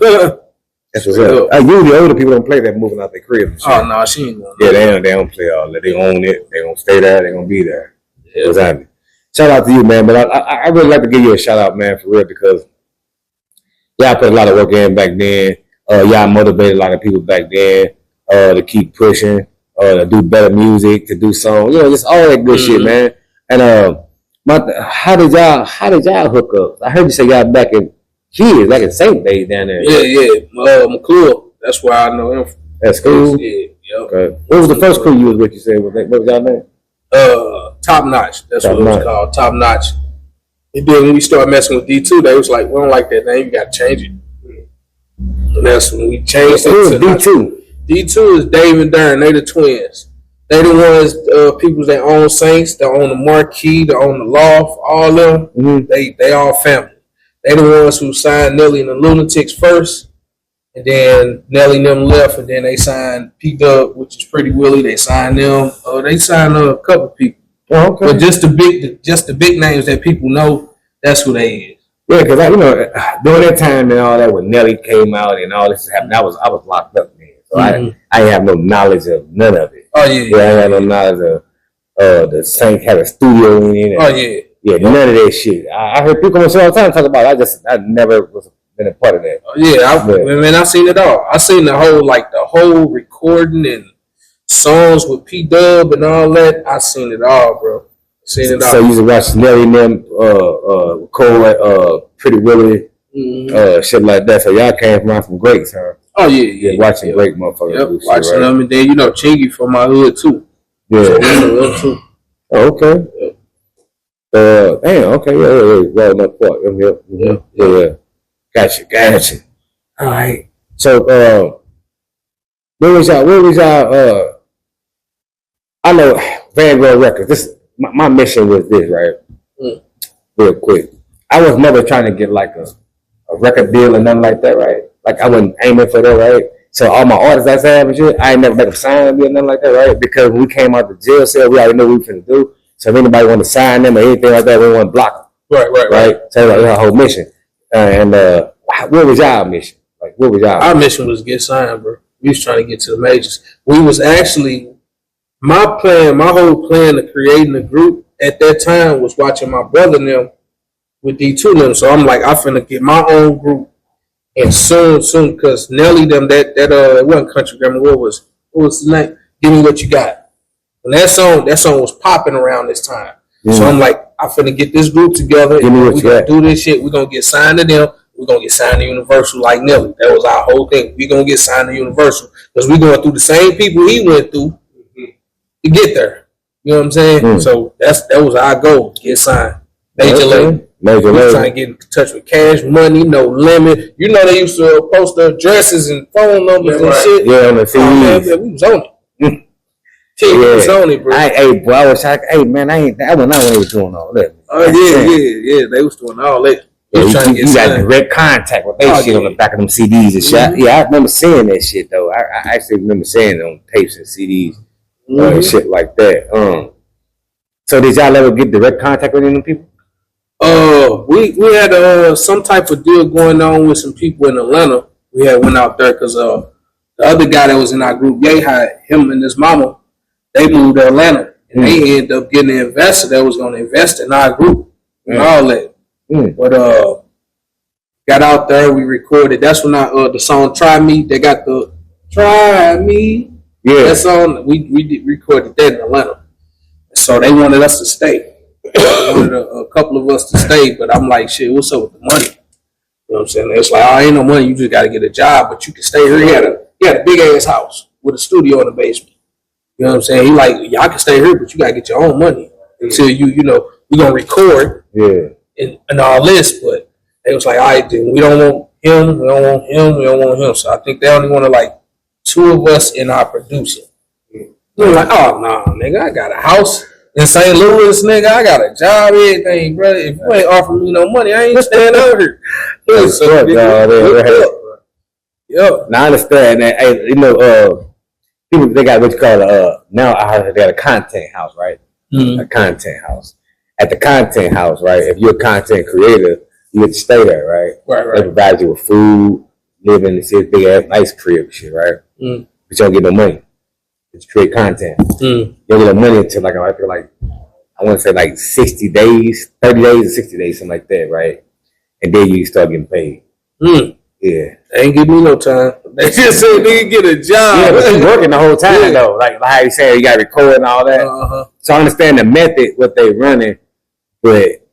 That's what's up. Usually older people don't play that moving out their crib. Oh, no, she ain't going to. Yeah, they don't play all that. They own it. They gonna stay there. They gonna be there. Yeah. Exactly. Shout out to you, man. But I really like to give you a shout out, man, for real, because y'all put a lot of work in back then. Y'all motivated a lot of people back then to keep pushing, to do better music, to do songs, just all that good shit, man. And how did y'all hook up? I heard you say y'all back in St. Days down there. Yeah. McClure. That's where I know him. That's cool. Yeah. Yep. Okay. What was the first crew you was with? You said what was y'all name? Top Notch. That's what it was called. Top Notch. And then when we started messing with D2, they was like, we don't like that name. You got to change it. And that's when we changed it to D2. D2 is Dave and Darren. They the twins. They the ones, people that own Saints, that own the Marquee, that own the Loft, all them. Mm-hmm. They all family. They the ones who signed Nelly and the Lunatics first. And then Nelly and them left, and then they signed P-Dub, which is Pretty Willie. They signed them. They signed a couple people. Oh, okay. But just the big names that people know, that's who they is. Yeah, because during that time and all that, when Nelly came out and all this happened, I was locked up, man. So I didn't have no knowledge of none of it. Oh yeah. I had no knowledge of the Saint had a studio in it. Oh yeah. Yeah, none of that shit. I heard people on the show all the time talk about it. I never was been a part of that. I seen it all. I seen the whole recording and songs with P-Dub and all that. I seen it all, bro. Seen it all. So you used to watch Nelly and them, Cole, Pretty Willie, shit like that. So y'all came from greats, huh? Oh yeah. Watching great motherfuckers. Yep, watching them, and then Chingy from my hood too. Yeah. So too. Oh, okay. Yep. Damn. Okay. Yeah. Well, no part. Yeah. Gotcha. All right. So, where was y'all? I know Vanguard Records. This my mission was this, right? Real quick. I was never trying to get like a record deal or nothing like that, right? Like I wasn't aiming for that, right? So all my artists I have and shit, I ain't never make them sign me or nothing like that, right? Because when we came out the jail cell, we already knew what we were finna do. So if anybody want to sign them or anything like that, we want to block them. Right. So that was our whole mission. What was y'all mission? Like, what was y'all? Our mission was to get signed, bro. We was trying to get to the majors. We was actually my whole plan of creating a group at that time was watching my brother and them with D2 and them. So I'm like, I finna get my own group, and soon, because Nelly them that it wasn't Country Grammar. What was the name? Give me what you got. And that song was popping around this time. So I'm like, I'm finna get this group together. Give me what we you got. Do this shit. We're gonna get signed to them. We're gonna get signed to Universal like Nelly. That was our whole thing. We're gonna get signed to Universal because we're going through the same people he went through to get there. You know what I'm saying? So that was our goal. Get signed. Major label. Major We label. trying to get in touch with Cash Money, no limit. You know they used to post their addresses and phone numbers and shit. Yeah, on the CDs. Man, we was on it. We was on it, bro. Hey, boy, I was like, hey, man, I went out when they was doing all that. Oh yeah. They was doing all that. Yeah, Trying to get you got signed. direct contact with that shit on the back of them CDs and shit. Yeah, I remember seeing that shit though. I actually remember seeing it on tapes and CDs and shit like that. So did y'all ever get direct contact with any people? We had some type of deal going on with some people in Atlanta. We had went out there because the other guy that was in our group, Yehi, him and his mama, they moved to Atlanta and they ended up getting an investor that was going to invest in our group and all that. But got out there, we recorded. That's when the song "Try Me." They got the "Try Me." Yeah, that song we recorded that in Atlanta. So they wanted us to stay. They wanted a couple of us to stay, but I'm like, shit, what's up with the money? You know what I'm saying? It's like, oh, ain't no money. You just got to get a job, but you can stay here. He had a big ass house with a studio in the basement. You know what I'm saying? He like, y'all can stay here, but you got to get your own money until you know we're gonna record. Yeah. And all this, but they was like, all right, then we don't want him, we don't want him, we don't want him. So I think they only wanted like 2 of us and our producer. We're like, oh no, nigga, I got a house in St. Louis, nigga, I got a job, everything, brother. If you ain't offering me no money, I ain't staying over here. Now I understand that. Hey, you know, people they got what you call now I heard they got a content house, right? A content house. At the content house, right? If you're a content creator, you would stay there, right? Right. They provide you with food, live in this big ass nice crib and shit, right? But you don't get no money. It's create content. You don't get no money until like I feel like I want to say like 60 days, 30 days or 60 days, something like that, right? And then you start getting paid. Yeah. They ain't give me no time. They just said nigga get a job. Yeah, but you working the whole time though. Like how you say you got to record and all that. So I understand the method, what they running. But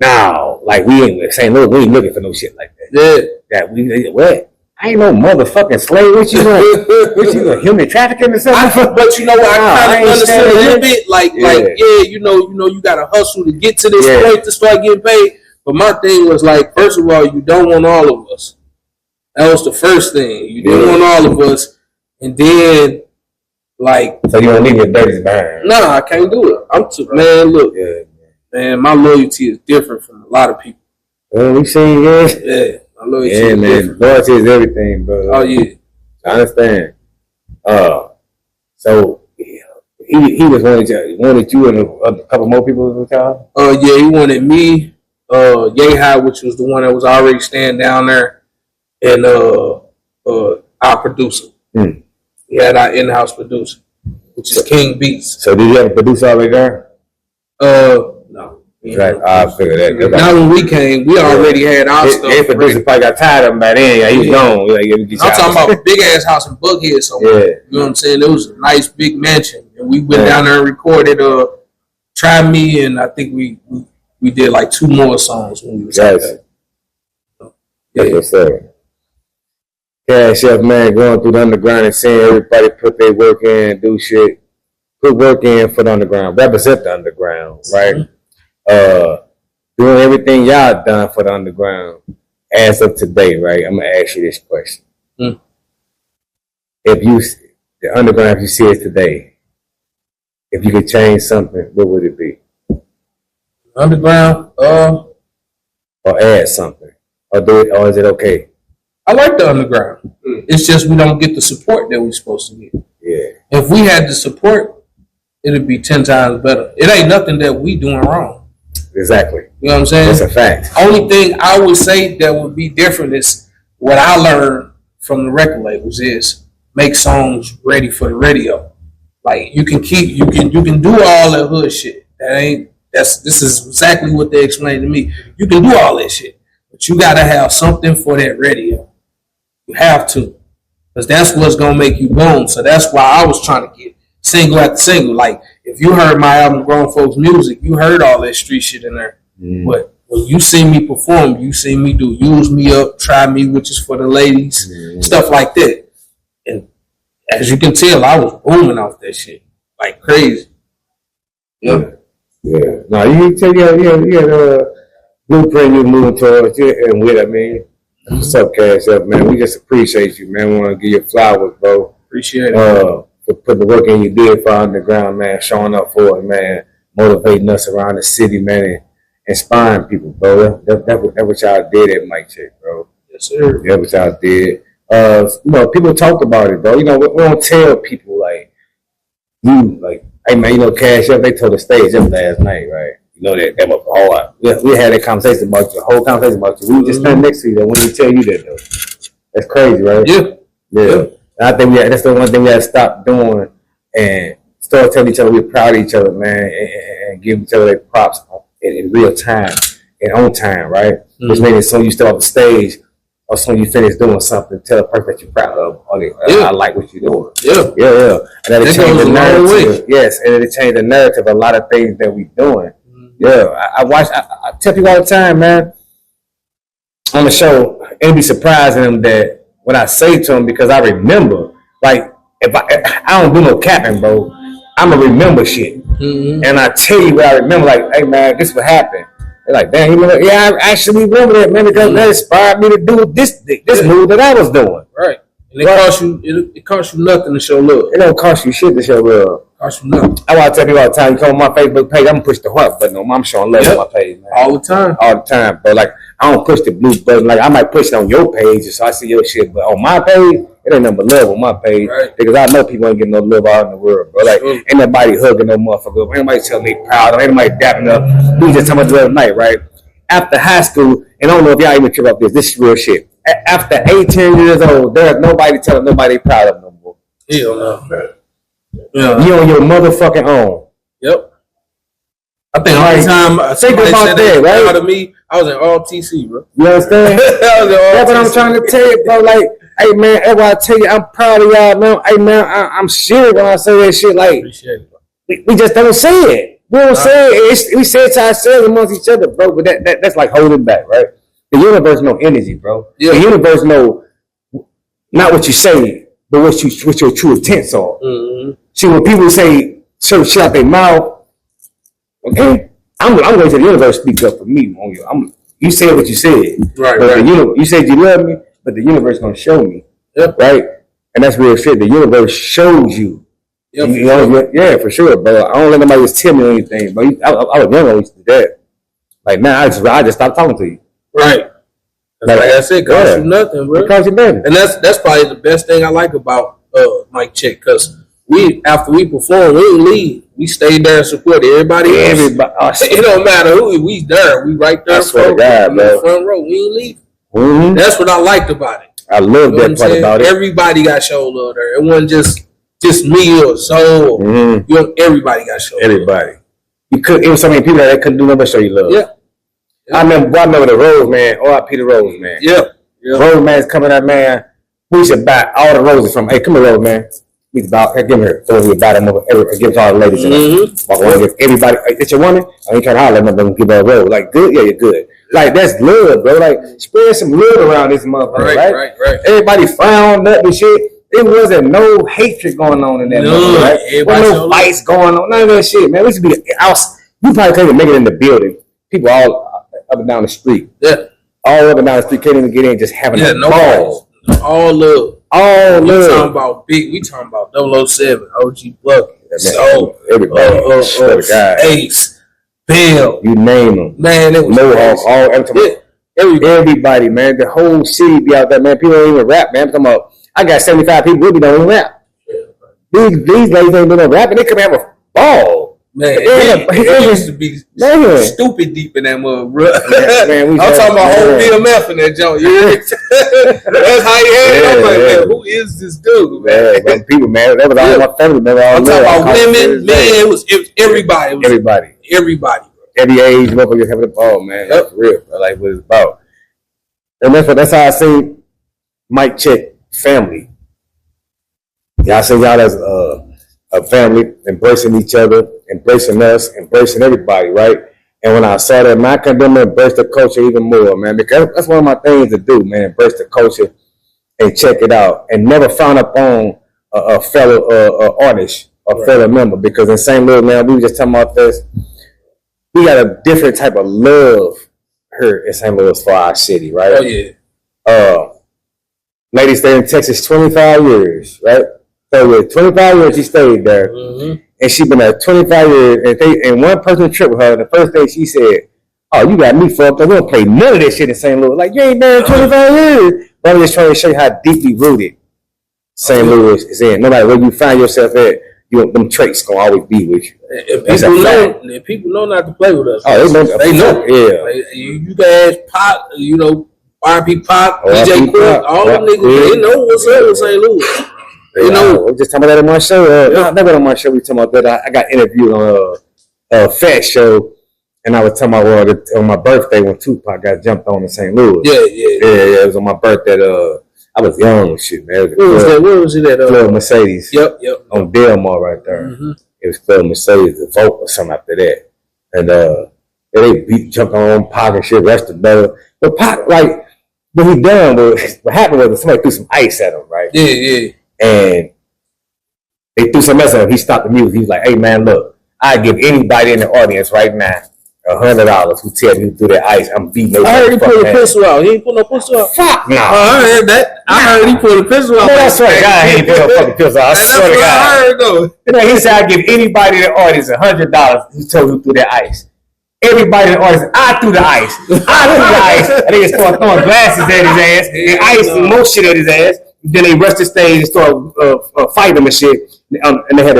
now, like we ain't St. Louis, we ain't looking for no shit like that. Yeah, that we what? I ain't no motherfucking slave. What you doing? What you doing? Human trafficking or something? But you know what? I kind of understand a little bit. Like you know, you got to hustle to get to this point to start getting paid. But my thing was like, first of all, you don't want all of us. That was the first thing. You didn't want all of us, and then like, so you don't leave your dirty behind? Nah, I can't do it. I'm too man. Look. Man, my loyalty is different from a lot of people. Well, we seen this. Yeah, my loyalty is different. Loyalty is everything, bro. Oh yeah, I understand. So he was wanted you and a couple more people with y'all. Yeah, he wanted me, Yehi, which was the one that was already staying down there, and our producer. He had our in-house producer, which is King Beats. So did you have a producer already there? No. Right, I figured that. Now when we came, we already had our stuff. His producer probably got tired of him by then. Yeah, he was gone. I'm talking about a big ass house in Buckhead somewhere. You know what I'm saying? It was a nice big mansion, and we went down there and recorded "Try Me," and I think we did like 2 more songs when we was out there. Yes, sir. Cash Chef, man, going through the underground and seeing everybody put their work in, do shit. Put work in for the underground, represent the underground, right? Doing everything y'all done for the underground as of today, right? I'm gonna ask you this question: If the underground, if you see it today, if you could change something, what would it be? Underground, or add something, or do it, or is it okay? I like the underground. It's just we don't get the support that we're supposed to get. Yeah. If we had the support, it'd be 10 times better. It ain't nothing that we doing wrong. Exactly. You know what I'm saying? That's a fact. Only thing I would say that would be different is what I learned from the record labels is make songs ready for the radio. Like you can do all that hood shit. This is exactly what they explained to me. You can do all that shit, but you gotta have something for that radio. You have to. Because that's what's gonna make you boom. So that's why I was trying to get single after single. Like if you heard my album Grown Folks Music, you heard all that street shit in there. But when you see me perform, you see me do Use Me Up, Try Me, which is for the ladies, stuff like that. And as you can tell, I was booming off that shit like crazy. Yeah. No, you tell you had blueprint you're moving towards, and with I mean. What's up, Cash Up, man? We just appreciate you, man. We want to give you flowers, bro. Appreciate it. For putting the work in you did for Underground, man. Showing up for it, man. Motivating us around the city, man. And inspiring people, bro. That's what y'all did at Mic Check, bro. Yes, sir. That's what y'all did. People talked about it, bro. We don't tell people, like, hey, man, Cash Up, they told the stage up last night, right? You know that was hard. We had that conversation about you, the whole conversation about you. We were just standing next to you when we tell you that, though. That's crazy, right? Yeah. And I think that's the one thing we had to stop doing and start telling each other we're proud of each other, man, and give each other their props in real time and on time, right? Which means so you step off the stage or so you finish doing something, tell a person that you're proud of. I like what you're doing. Yeah. And that'll change the narrative. Yes, and it'll change the narrative of a lot of things that we're doing. Yeah, I tell people all the time, man, on the show, it'd be surprising them that when I say to them, because I remember, like, if I don't do no capping, bro, I'm going to remember shit. And I tell you what I remember, like, hey, man, this what happened. They're like, damn, you remember? Yeah, I actually remember that, man, because that inspired me to do this move that I was doing. Right. And it costs you nothing to show love. It don't cost you shit to show love. Cost you nothing. I want to tell people all the time, you come on my Facebook page, I'm going to push the heart button on. I'm showing love on my page, man. All the time, bro. Like, I don't push the blue button. Like, I might push it on your page so I see your shit, but on my page, it ain't nothing but love on my page. Right. Because I know people ain't getting no love out in the world, bro. Like, ain't nobody hugging no motherfucker. Ain't nobody telling me proud. Ain't nobody dapping up. We just talking about the other night, right? After high school, and I don't know if y'all even care about this. This is real shit. After 18 years old, there's nobody telling nobody proud of no more. Hell no. Yeah. You on your motherfucking own. Yep. I think all the time somebody said that, right? Proud of me, I was in all TC, bro. You understand? That's what I'm trying to tell you, bro. Like, hey, man, that's why I tell you, I'm proud of y'all, man. Hey, man, I'm serious when I say that shit. Like, appreciate it. We just don't say it. We don't say it. We say it to ourselves amongst each other, bro. But that's like holding back, right? The universe know energy, bro. Yeah. The universe know not what you say, but what your true intents are. See, when people say certain shit out their mouth, okay, I'm going to the universe speak up for me on you. You said what you said, right? But you said you love me, but the universe gonna show me, right? And that's real shit. The universe shows you. Yeah, for sure, bro. I don't let nobody just tell me anything, but I was young, I used to do that. Like now, I just stopped talking to you. Right. Like I said, cost you nothing, bro. It costs you nothing. And that's probably the best thing I like about Mic Check, because after we perform, we didn't leave. We stayed there and support everybody. It don't matter who we there. We right there in the front row. We ain't leave. That's what I liked about it. I love that part about it. Everybody got show love there. It wasn't just me or so. Everybody got show love. Everybody. It was so many people that couldn't do nothing but show you love. Yeah. I remember the Rose, man. R.I.P. the Rose, man. Yeah. Rose man's coming up, man. We should buy all the roses from. Hey, come here, Rose, man. Give me here. So we buy them over. Give it to all the ladies. Walk around, give everybody. It's your woman. I ain't trying to holler at them. Give her a rose. Like, good? Yeah, you're good. Like, that's love, bro. Like, spread some love around this motherfucker, right? Everybody frowned up and shit. It wasn't no hatred going on in that motherfucker, right? There was no fights going on. None of that shit, man. We should be out. You probably can't even make it in the building. People all up and down the street. Yeah. All up and down the street can't even get in, just having a ball. All love. All love. We talking about 007, OG Bucky. So everybody. Ace, Bill. You name them. Man, it was everybody, man. The whole city be out there, man. People don't even rap, man. I'm talking about, I got 75 people with me don't even rap. These ladies ain't doing no rapping. They come have a ball. Man, it used to be stupid deep in that mud, bro. I'm talking about whole BMF in that joint. That's how you had it. I'm like, man, who is this dude, man? People, man, that was all my family, man. I'm talking about women, man. It was everybody. Everybody. Every age, motherfuckers having a ball, man. That's real, bro. Like what it's about. And that's how I see Mic Check family. Y'all see y'all as a family, embracing each other, embracing us, embracing everybody, right? And when I saw that, man, I couldn't embrace the culture even more, man, because that's one of my things to do, man, embrace the culture and check it out, and never frown upon a fellow artist or fellow member, because in St. Louis, man, we were just talking about this. We got a different type of love here in St. Louis for our city, right? Oh yeah. Lady stayed in Texas 25 years, right? So with 25 years, she stayed there, and she been there 25 years. And one person tripped with her. And the first thing she said, "Oh, you got me fucked up. We don't play none of this shit in St. Louis. Like, you ain't been there 25 years." But I'm just trying to show you how deeply rooted St. Louis is in. No matter where you find yourself at, them traits gonna always be with you. And people know not to play with us. Oh, they know. Yeah. Like, you guys, Pop, RP Pop, DJ Quick, all them niggas, they know what's up with St. Louis. You know, just talking about that on my show. Never on my show. We talking about that. I got interviewed on a Fat Show, and I was talking about on my birthday when Tupac got jumped on in St. Louis. Yeah. It was on my birthday. I was young and shit, man. Where was it at? Club Mercedes. Yep. On Delmar right there. Mm-hmm. It was Club Mercedes, the Vote or something after that. And they jumped on Pac and shit, rushed the brother. But Pac, like, what he done was, what happened was somebody threw some ice at him, right? Yeah. And they threw some mess at him. He stopped the music. He was like, "Hey man, look, I give anybody in the audience right now $100 who tell me who threw that ice. I'm beating those." I heard he pulled a pistol out. He ain't put no pistol out. Fuck no. I heard that. I heard he pulled a pistol out. No, I swear to God, he ain't put no fucking pistol out. I swear to God. I heard though. He said, "I give anybody in the audience $100 who told me who threw that ice." Everybody in the audience, I threw the ice. And they just started throwing glasses at his ass and ice and more shit at his ass. Then they rushed the stage and started fighting him and shit. And they had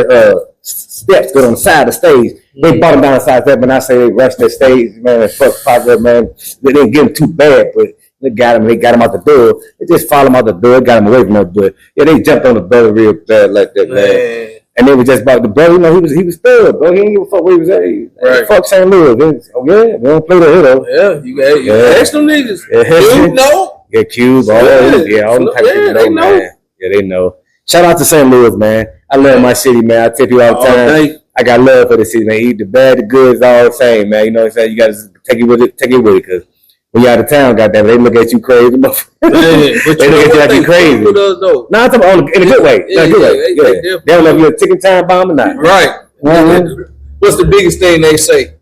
steps go on the side of the stage. They brought him down the side of the step, and I say they rushed the stage, man, and fuck Pac, man. They didn't get him too bad, but they got him out the door. They just followed him out the door, got him away from that door. Yeah, they jumped on the brother real bad like that, man. And they were just about the brother, he was third, bro. He didn't give a fuck where he was at. Fuck St. Louis. Oh yeah, we don't play the hill though. Yeah, you ask them niggas. You know? Yeah, Cube, all them type of people know, man. Yeah, they know. Shout out to St. Louis, man. I love my city, man. I tell you all the time. I got love for the city, man. Eat the bad, the good is all the same, man. You know what I'm saying? You got to take it with it, because when you're out of town, goddamn, they look at you crazy. They look at you like you crazy. No, I'm talking about in a good way. In a good way. Yeah. They don't know if you're a ticking time bomb or not. Right. Mm-hmm. What's the biggest thing they say?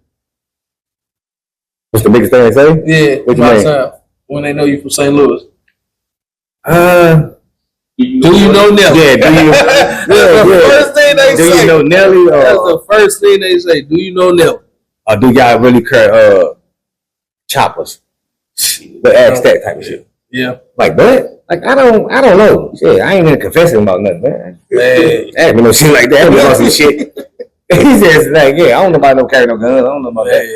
What's the biggest thing they say? Yeah. What you mean? When they know you from St. Louis. Do you know Nelly? Yeah, That's the first thing they say. Do you know Nelly? That's the first thing they say. Do you know Nelly? Or do y'all really care choppers? But ask that type of shit. Yeah. Like what? Like I don't know. Shit, I ain't even confessing about nothing, man. Ask me no shit like that. Ask me some shit. He says like, yeah, I don't know about no carry no guns. I don't know about that.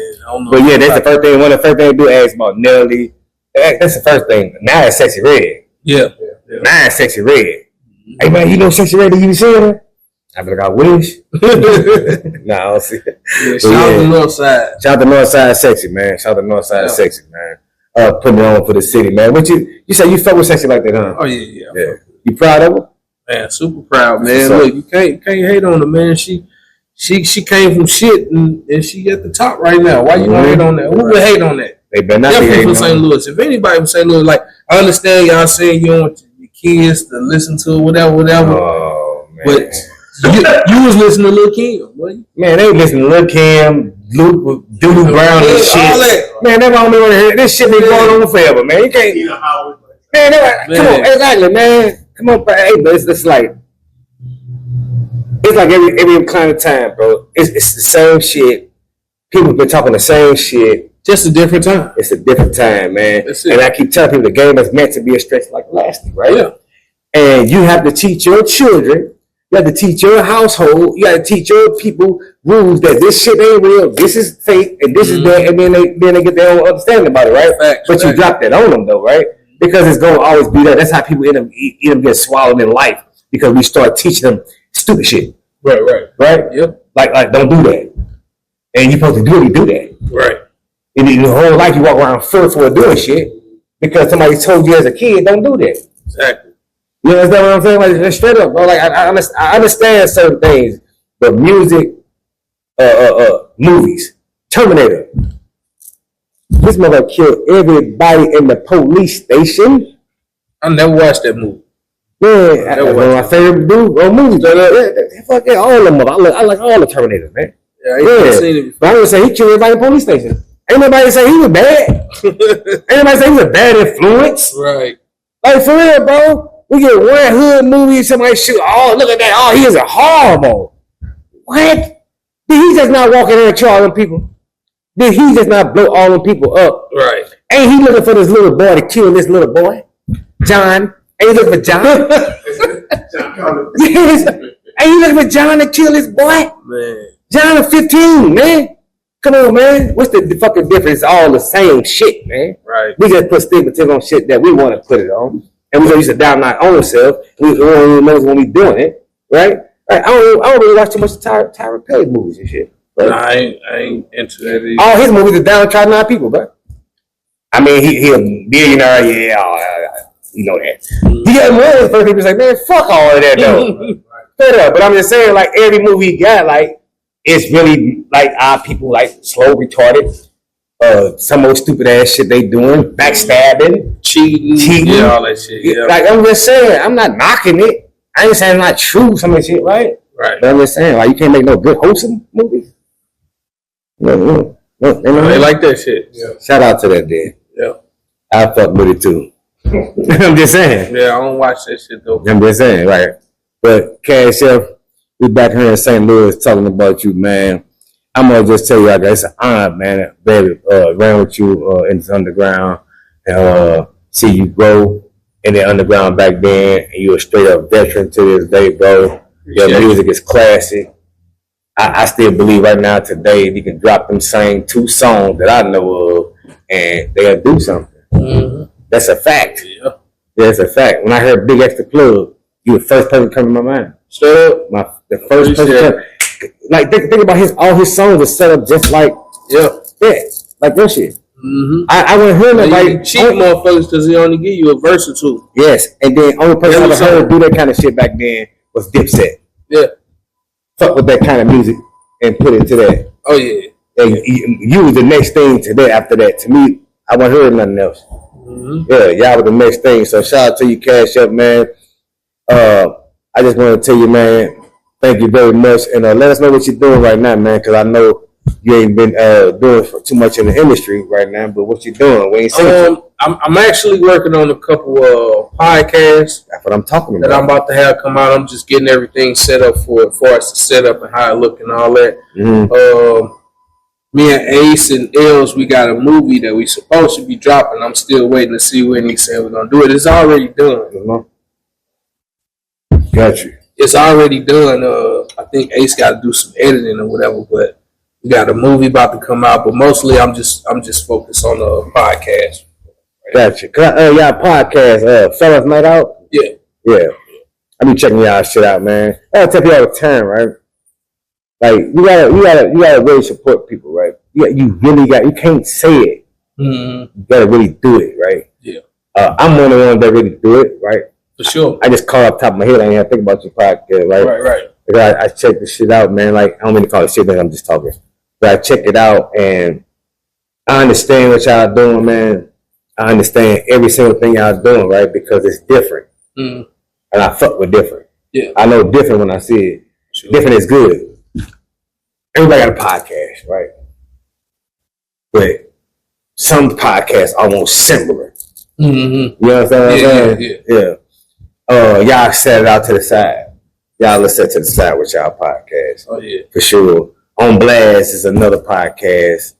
But yeah, that's the first thing. One of the first things they do ask about Nelly. That's the first thing. Now it's Sexy Red. Yeah. Now it's Sexy Red. Hey man, you know Sexy Red that you see her? I be like, I wish. Nah, I don't see it. Yeah, shout out to Northside. Shout out to Northside Sexy, man. Shout out to Northside Sexy, man. Putting it on for the city, man. But you say you fuck with Sexy like that, huh? Oh yeah. You proud of her? Man, super proud, man. Look, you can't hate on her, man. She came from shit and she at the top right now. Why you gonna hate on that? Who would hate on that? They better not definitely be from St. Louis. If anybody from St. Louis, like I understand y'all saying you don't want your kids to listen to whatever. Oh man. But you was listening to Lil' Kim, boy. Man, they listen to Lil' Kim, Doodoo Brown and shit. All that. Man, they don't want to hear this shit been going on forever, man. You can't. Man, come on, exactly, man. Come on, bro. Hey, but it's like every kind of time, bro. It's the same shit. People been talking the same shit. Just a different time. It's a different time, man. And I keep telling people the game is meant to be a stretch like elastic, right? Yeah. And you have to teach your children, you have to teach your household, you got to teach your people rules that this shit ain't real, this is fake, and this is bad, and then they get their own understanding about it, right? But you drop that on them though, right? Because it's gonna always be there. That's how people end up getting swallowed in life, because we start teaching them stupid shit. Right? Yep. Like don't do that. And you're supposed to do it, you do that. Right. And your whole life you walk around fearful of doing shit because somebody told you as a kid, don't do that. Exactly. You understand what I'm saying? Like straight up, bro. Like I understand certain things, but music, movies, Terminator. This mother killed everybody in the police station. I never watched that movie. Man, one of my favorite movies. Fuck yeah, all of them. I like all the Terminators, man. Yeah, I ain't seen it before. But I would say he killed everybody in the police station. Ain't nobody say he was bad. Ain't nobody say he was a bad influence. Right. Like for real, bro. We get one hood movie, somebody shoot. Oh, look at that. Oh, he is a horrible. What? Did he just not walk in there and kill all them people? Did he just not blow all them people up? Right. Ain't he looking for this little boy to kill this little boy? John. Ain't he looking for John? Yes. Ain't he looking for John to kill this boy? Man. John is 15, man. Come on, man. What's the fucking difference? It's all the same shit, man. Right. We just put stigmatism on shit that we want to put it on. And we used to down our own self. We don't even know when we doing it, right? I don't really watch too much Tyra Perry movies and shit. But I ain't into that either. All his movies are downtrodden our people, bro. I mean, he a billionaire, you know that. He got more than the first people say, man, fuck all of that though. Straight up. But I'm just saying, like every movie he got, like it's really like our people like slow retarded. Some old stupid ass shit they doing, backstabbing, cheating, yeah, all that shit. Yeah. Like I'm just saying, I'm not knocking it. I ain't saying it's not true, some of that shit, right? Right. But I'm just saying, like you can't make no good wholesome movies. No, they like that shit. Yeah. Shout out to that dude. Yeah. I fuck with it too. I'm just saying. Yeah, I don't watch that shit though. I'm just saying, right? But Cash F, we back here in St. Louis talking about you, man. I'm gonna just tell you, I guess it's an honor, man, baby, ran with you in the underground and see you grow in the underground back then, and you a straight up veteran to this day, bro. Your music is classic. I still believe right now today you can drop them same 2 songs that I know of, and they'll do something. Mm-hmm. That's a fact. Yeah, it's a fact. When I heard Big Extra Plug, you the first person to come to my mind. Straight up, the first person. Like think about all his songs are set up just like like that shit. Mm-hmm. I wouldn't hear nobody cheap motherfuckers because he only give you a verse or 2. Yes, and then only person I ever heard do that kind of shit back then was Dipset. Yeah, fuck with that kind of music and put it to that. Oh yeah, and you was the next thing to that. After that, to me, I wasn't hearing nothing else. Mm-hmm. Yeah, y'all were the next thing. So shout out to you, Cash Up, man. I just want to tell you, man. Thank you very much, and let us know what you're doing right now, man. Because I know you ain't been doing too much in the industry right now. But what you doing? We ain't seen I'm actually working on a couple podcasts. That's what I'm talking about. That I'm about to have come out. I'm just getting everything set up for us to set up and how it look and all that. Mm-hmm. Me and Ace and Els, we got a movie that we supposed to be dropping. I'm still waiting to see when he said we're gonna do it. It's already done. Mm-hmm. Got you. It's already done. I think Ace got to do some editing or whatever, but we got a movie about to come out. But mostly, I'm just focused on the podcast. Gotcha. Y'all podcast, Fellas Night Out. Yeah. I be checking y'all shit out, man. I tell you all the time, right? Like you gotta really support people, right? You can't say it. Mm-hmm. You gotta really do it, right? Yeah. I'm one of the ones that really do it, right? For sure. I just call off the top of my head. I ain't have to think about your podcast, right? Right. Because I check this shit out, man. Like, I don't mean to call it shit, man. I'm just talking. But I check it out, and I understand what y'all doing, man. I understand every single thing y'all doing, right? Because it's different. Mm. And I fuck with different. Yeah. I know different when I see it. Sure. Different is good. Everybody got a podcast, right? But some podcasts are almost similar. Mm-hmm. You know what I'm saying? Yeah. Y'all set it out to the side. Y'all let's set to the side with y'all podcast. Oh yeah, for sure. On Blast is another podcast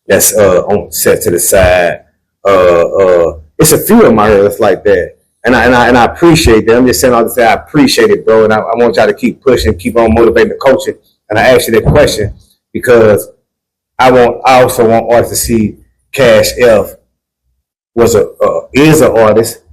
that's on set to the side. It's a few of them out here that's like that, and I appreciate that. I'm just saying all to say I appreciate it, bro, and I want y'all to keep pushing, keep on motivating the culture. And I asked you that question because I also want artists to see Cash F is an artist.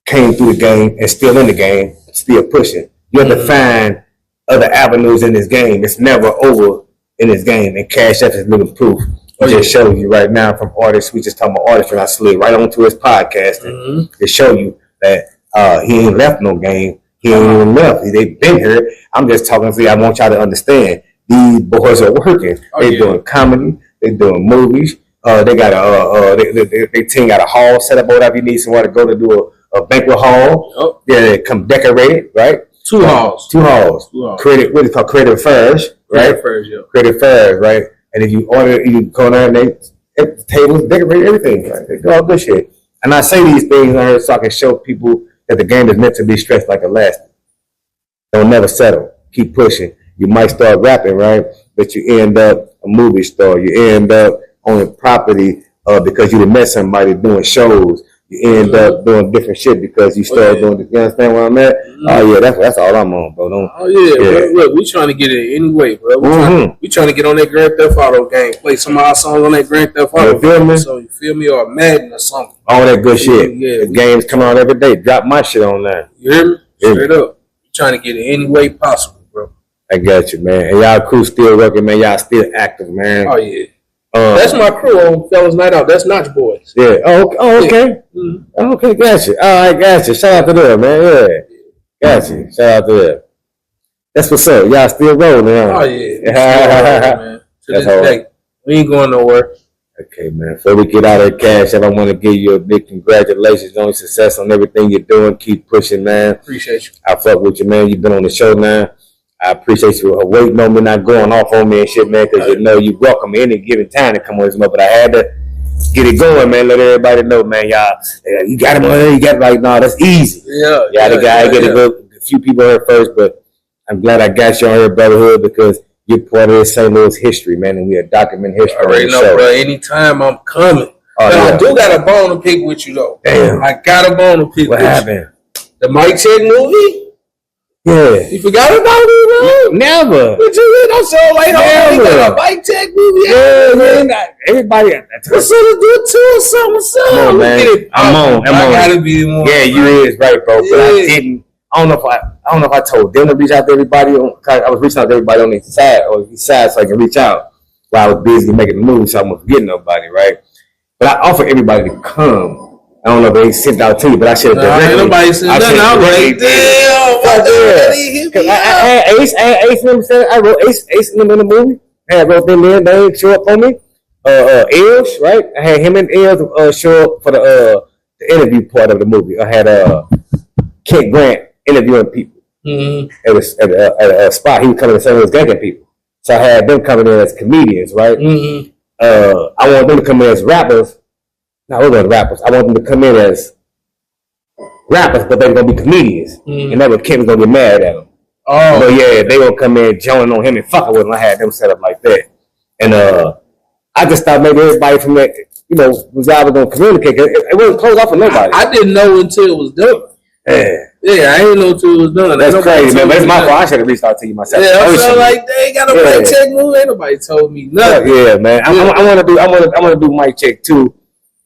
Came through the game and still in the game, still pushing. You have to find other avenues in this game. It's never over in this game. And Cash F is living proof. I just showed you right now from artists. We just talking about artists, and I slid right onto his podcast and to show you that He ain't left no game. He ain't even left. They been here. I'm just talking to you. I want y'all to understand. These boys are working. They doing comedy. They doing movies. They got they team got a hall set up or whatever you need somewhere to go to do a banquet hall. Oh. Yeah, they come decorated, right? Two halls. Creative, what is called creative fairs, right? Creative fairs, right? And if you order, you go there and the tables decorate everything. Right? They do all good shit. And I say these things on here so I can show people that the game is meant to be stretched like elastic. Don't never settle. Keep pushing. You might start rapping, right? But you end up a movie star. You end up on a property because you met somebody doing shows. You end up doing different shit because you start doing this. You understand where I'm at? Oh, yeah, that's all I'm on, bro. Look, we trying to get it anyway, bro. We trying to get on that Grand Theft Auto game. Play some of our songs on that Grand Theft Auto game. So, you feel me? Or Madden or something. All that good shit. Yeah, the games come out every day. Drop my shit on there. You hear me? Straight up. We trying to get it any way possible, bro. I got you, man. And y'all crew still working, man. Y'all still active, man. Oh, yeah. That's my crew on Fellas Night Out. That's Notch Boys. Yeah. Oh, okay. Yeah. Okay, gotcha. All right, gotcha. Shout out to them, man. Yeah. Gotcha. Shout out to them. That's what's up. Y'all still rolling, huh? Oh, yeah. Man. To this day. We ain't going nowhere. Okay, man. Before we get out of the cash, I want to give you a big congratulations on your success on everything you're doing. Keep pushing, man. Appreciate you. I fuck with you, man. You've been on the show now. I appreciate you waiting on me, not going off on me and shit, man, because you know you welcome me any given time to come on this month. But I had to get it going, man. Let everybody know, man. Y'all, you got him on there. You got like, no, that's easy. Yeah. I get a few people here first, but I'm glad I got you on here, brotherhood, because you're part of this St. Louis history, man, and we are documenting history. I already know, bro. Anytime I'm coming. I do got a bone to pick with you, though. Damn. I got a bone to pick with you. What happened? The Mike Check movie? Yeah. You forgot about me, bro? Never. But you don't show like a Mike Check movie. Yeah. Everybody. What's up to do too or something? Come on, man. I'm on. I gotta be more. Yeah, you is right, bro. But I didn't. I don't know if I told them to reach out to everybody. I was reaching out to everybody on the side so I can reach out while I was busy making the movie, so I wasn't forgetting nobody, right? But I offered everybody to come. I don't know if they sent out to you, but I should have directly. Nobody sent nothing out. Like, damn. I had Ace number. I wrote Ace number in the movie. I wrote them in. They didn't show up for me. Els, right? I had him and Els show up for the interview part of the movie. I had Kent Grant interviewing people. Mm-hmm. It was at a spot. He was coming to St. Louis ganking people. So I had them coming in as comedians, right? Mm-hmm. I want them to come in as rappers. No, we're going to rappers. I want them to come in as rappers, but they're going to be comedians. Mm-hmm. And that was Kent was going to get mad at them. Oh. But yeah, they going to come in, joining on him and fucking with him. I had them set up like that. And I just thought maybe everybody from that, was either going to communicate. It wasn't closed off for nobody. I didn't know until it was done. Yeah, I didn't know until it was done. That's crazy, man. But it's my fault. I should have reached out to you myself. Yeah, I felt like they got a Mike Check movie. Ain't nobody told me nothing. Yeah, man. I want to do Mike Check too.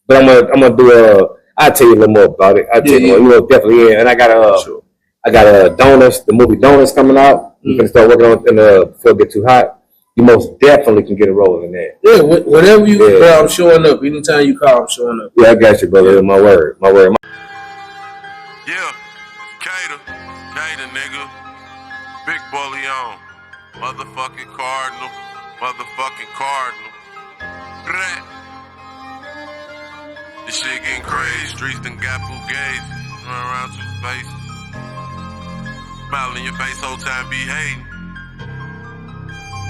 But I'm gonna do I'll tell you a little more about it. I'll tell you definitely. And I got Donuts, the movie Donuts coming out. You can start working on it before it get too hot. You most definitely can get a role in that. Yeah, whatever you bro, I'm showing up. Anytime you call, I'm showing up. Yeah, I got you, brother. My word. Yeah, Cater, nigga. Big Bullion. Motherfucking Cardinal. This shit getting crazy. Streets done got fugazi. Run around two faces. Smile in your face, whole time be hating.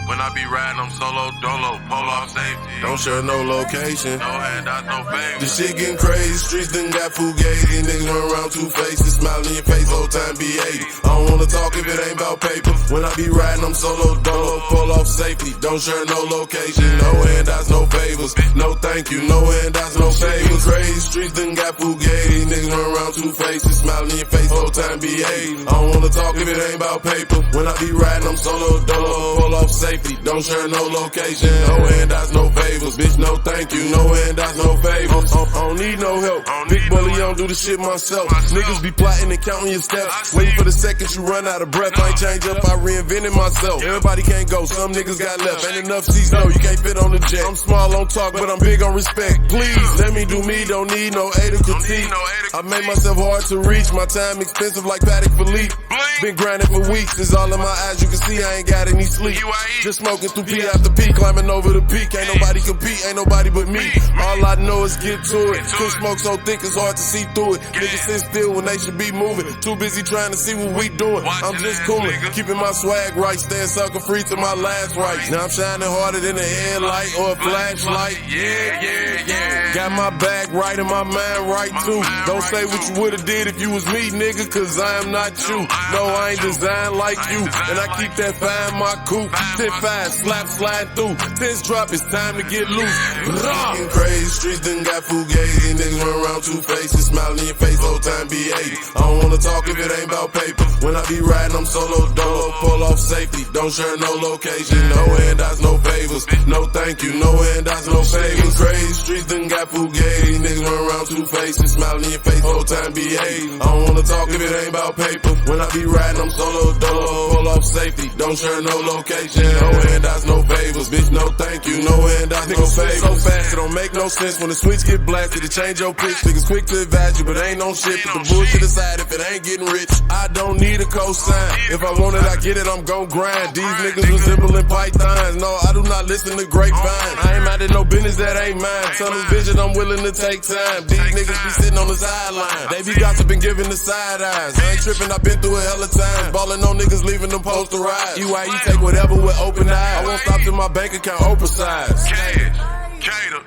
When I be riding, I'm solo, dolo, pull off safety. Don't share no location. No handout, no favor. This shit getting crazy. Streets done got fugazi. Niggas run around two faces. Smile in your face, whole time be 80. I don't wanna talk if it ain't about paper. When I be riding, I'm solo, dolo, pull off safety. Don't share no location. No handouts, no favors. No thank you. No handouts, no favors. Crazy. Streets done got fugazi. Niggas run around two faces. Smile in your face, whole time be 80. I don't wanna talk if it ain't about paper. When I be riding, I'm solo, dolo, pull off safety. safety. Don't share no location. No handouts, no favors. Bitch, no thank you. No handouts, no favors. I don't need no help. Big bully, I don't do the shit myself. Niggas be plotting and counting your steps. Waiting for the second you run out of breath. I ain't change up, I reinvented myself. Everybody can't go, some niggas got left. Ain't enough seats, no, you can't fit on the jet. I'm small on talk, but I'm big on respect. Please, let me do me, don't need no aid or critique. I made myself hard to reach, my time expensive like Patek Philippe. Been grinding for weeks, it's all in my eyes, you can see I ain't got any sleep. Just smoking through P after P, climbing over the peak. Ain't nobody compete, ain't nobody but me. All I know is get to it. Kush smoke so thick it's hard to see through it. Niggas sit still when they should be moving. Too busy trying to see what we doing. I'm just coolin', keeping my swag right, staying sucker free to my last rites. Now I'm shining harder than a headlight or a flashlight. Yeah. Got my bag right and my mind right too. Don't say what you would've did if you was me, nigga, cause I am not you. No, I ain't designed like you, and I keep that fire in my coupe. 10-5, slide through. 10's drop, it's time to get loose. Getting crazy, streets done got fugazi. Niggas run around two faces, smiling in your face, whole time be 80. I don't wanna talk if it ain't about paper. When I be riding, I'm solo, dolo, pull off safety. Don't share no location, no handouts, no favors. No thank you, no handouts, no favors. Crazy, streets done got fugazi. Niggas run around two faces, smiling in your face, whole time be 80. I don't wanna talk if it ain't about paper. When I be riding, I'm solo, dolo, pull off safety. Don't share no location, no handouts, no favors. Bitch, no thank you, no handouts, no favors. So fast, it don't make no sense when the switch get blasted. It change your pitch. Niggas quick to advise you, but ain't no shit. Put the bullshit aside if it ain't getting rich. I don't need a cosign. If I want it, I get it, I'm gon' grind. These niggas resembling pythons. No, I do not listen to grapevine. I ain't out of no business that ain't mine. Tunnel vision, I'm willing to take time. These niggas be sitting on the sideline. They be gossiping, giving the side eyes. I ain't tripping, I been through a hell of times. Ballin' on niggas, leaving them posterized. EYE take whatever with open eyes. I won't stop till my bank account oversized. Cash, Cater,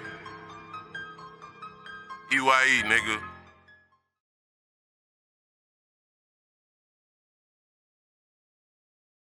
EYE, nigga.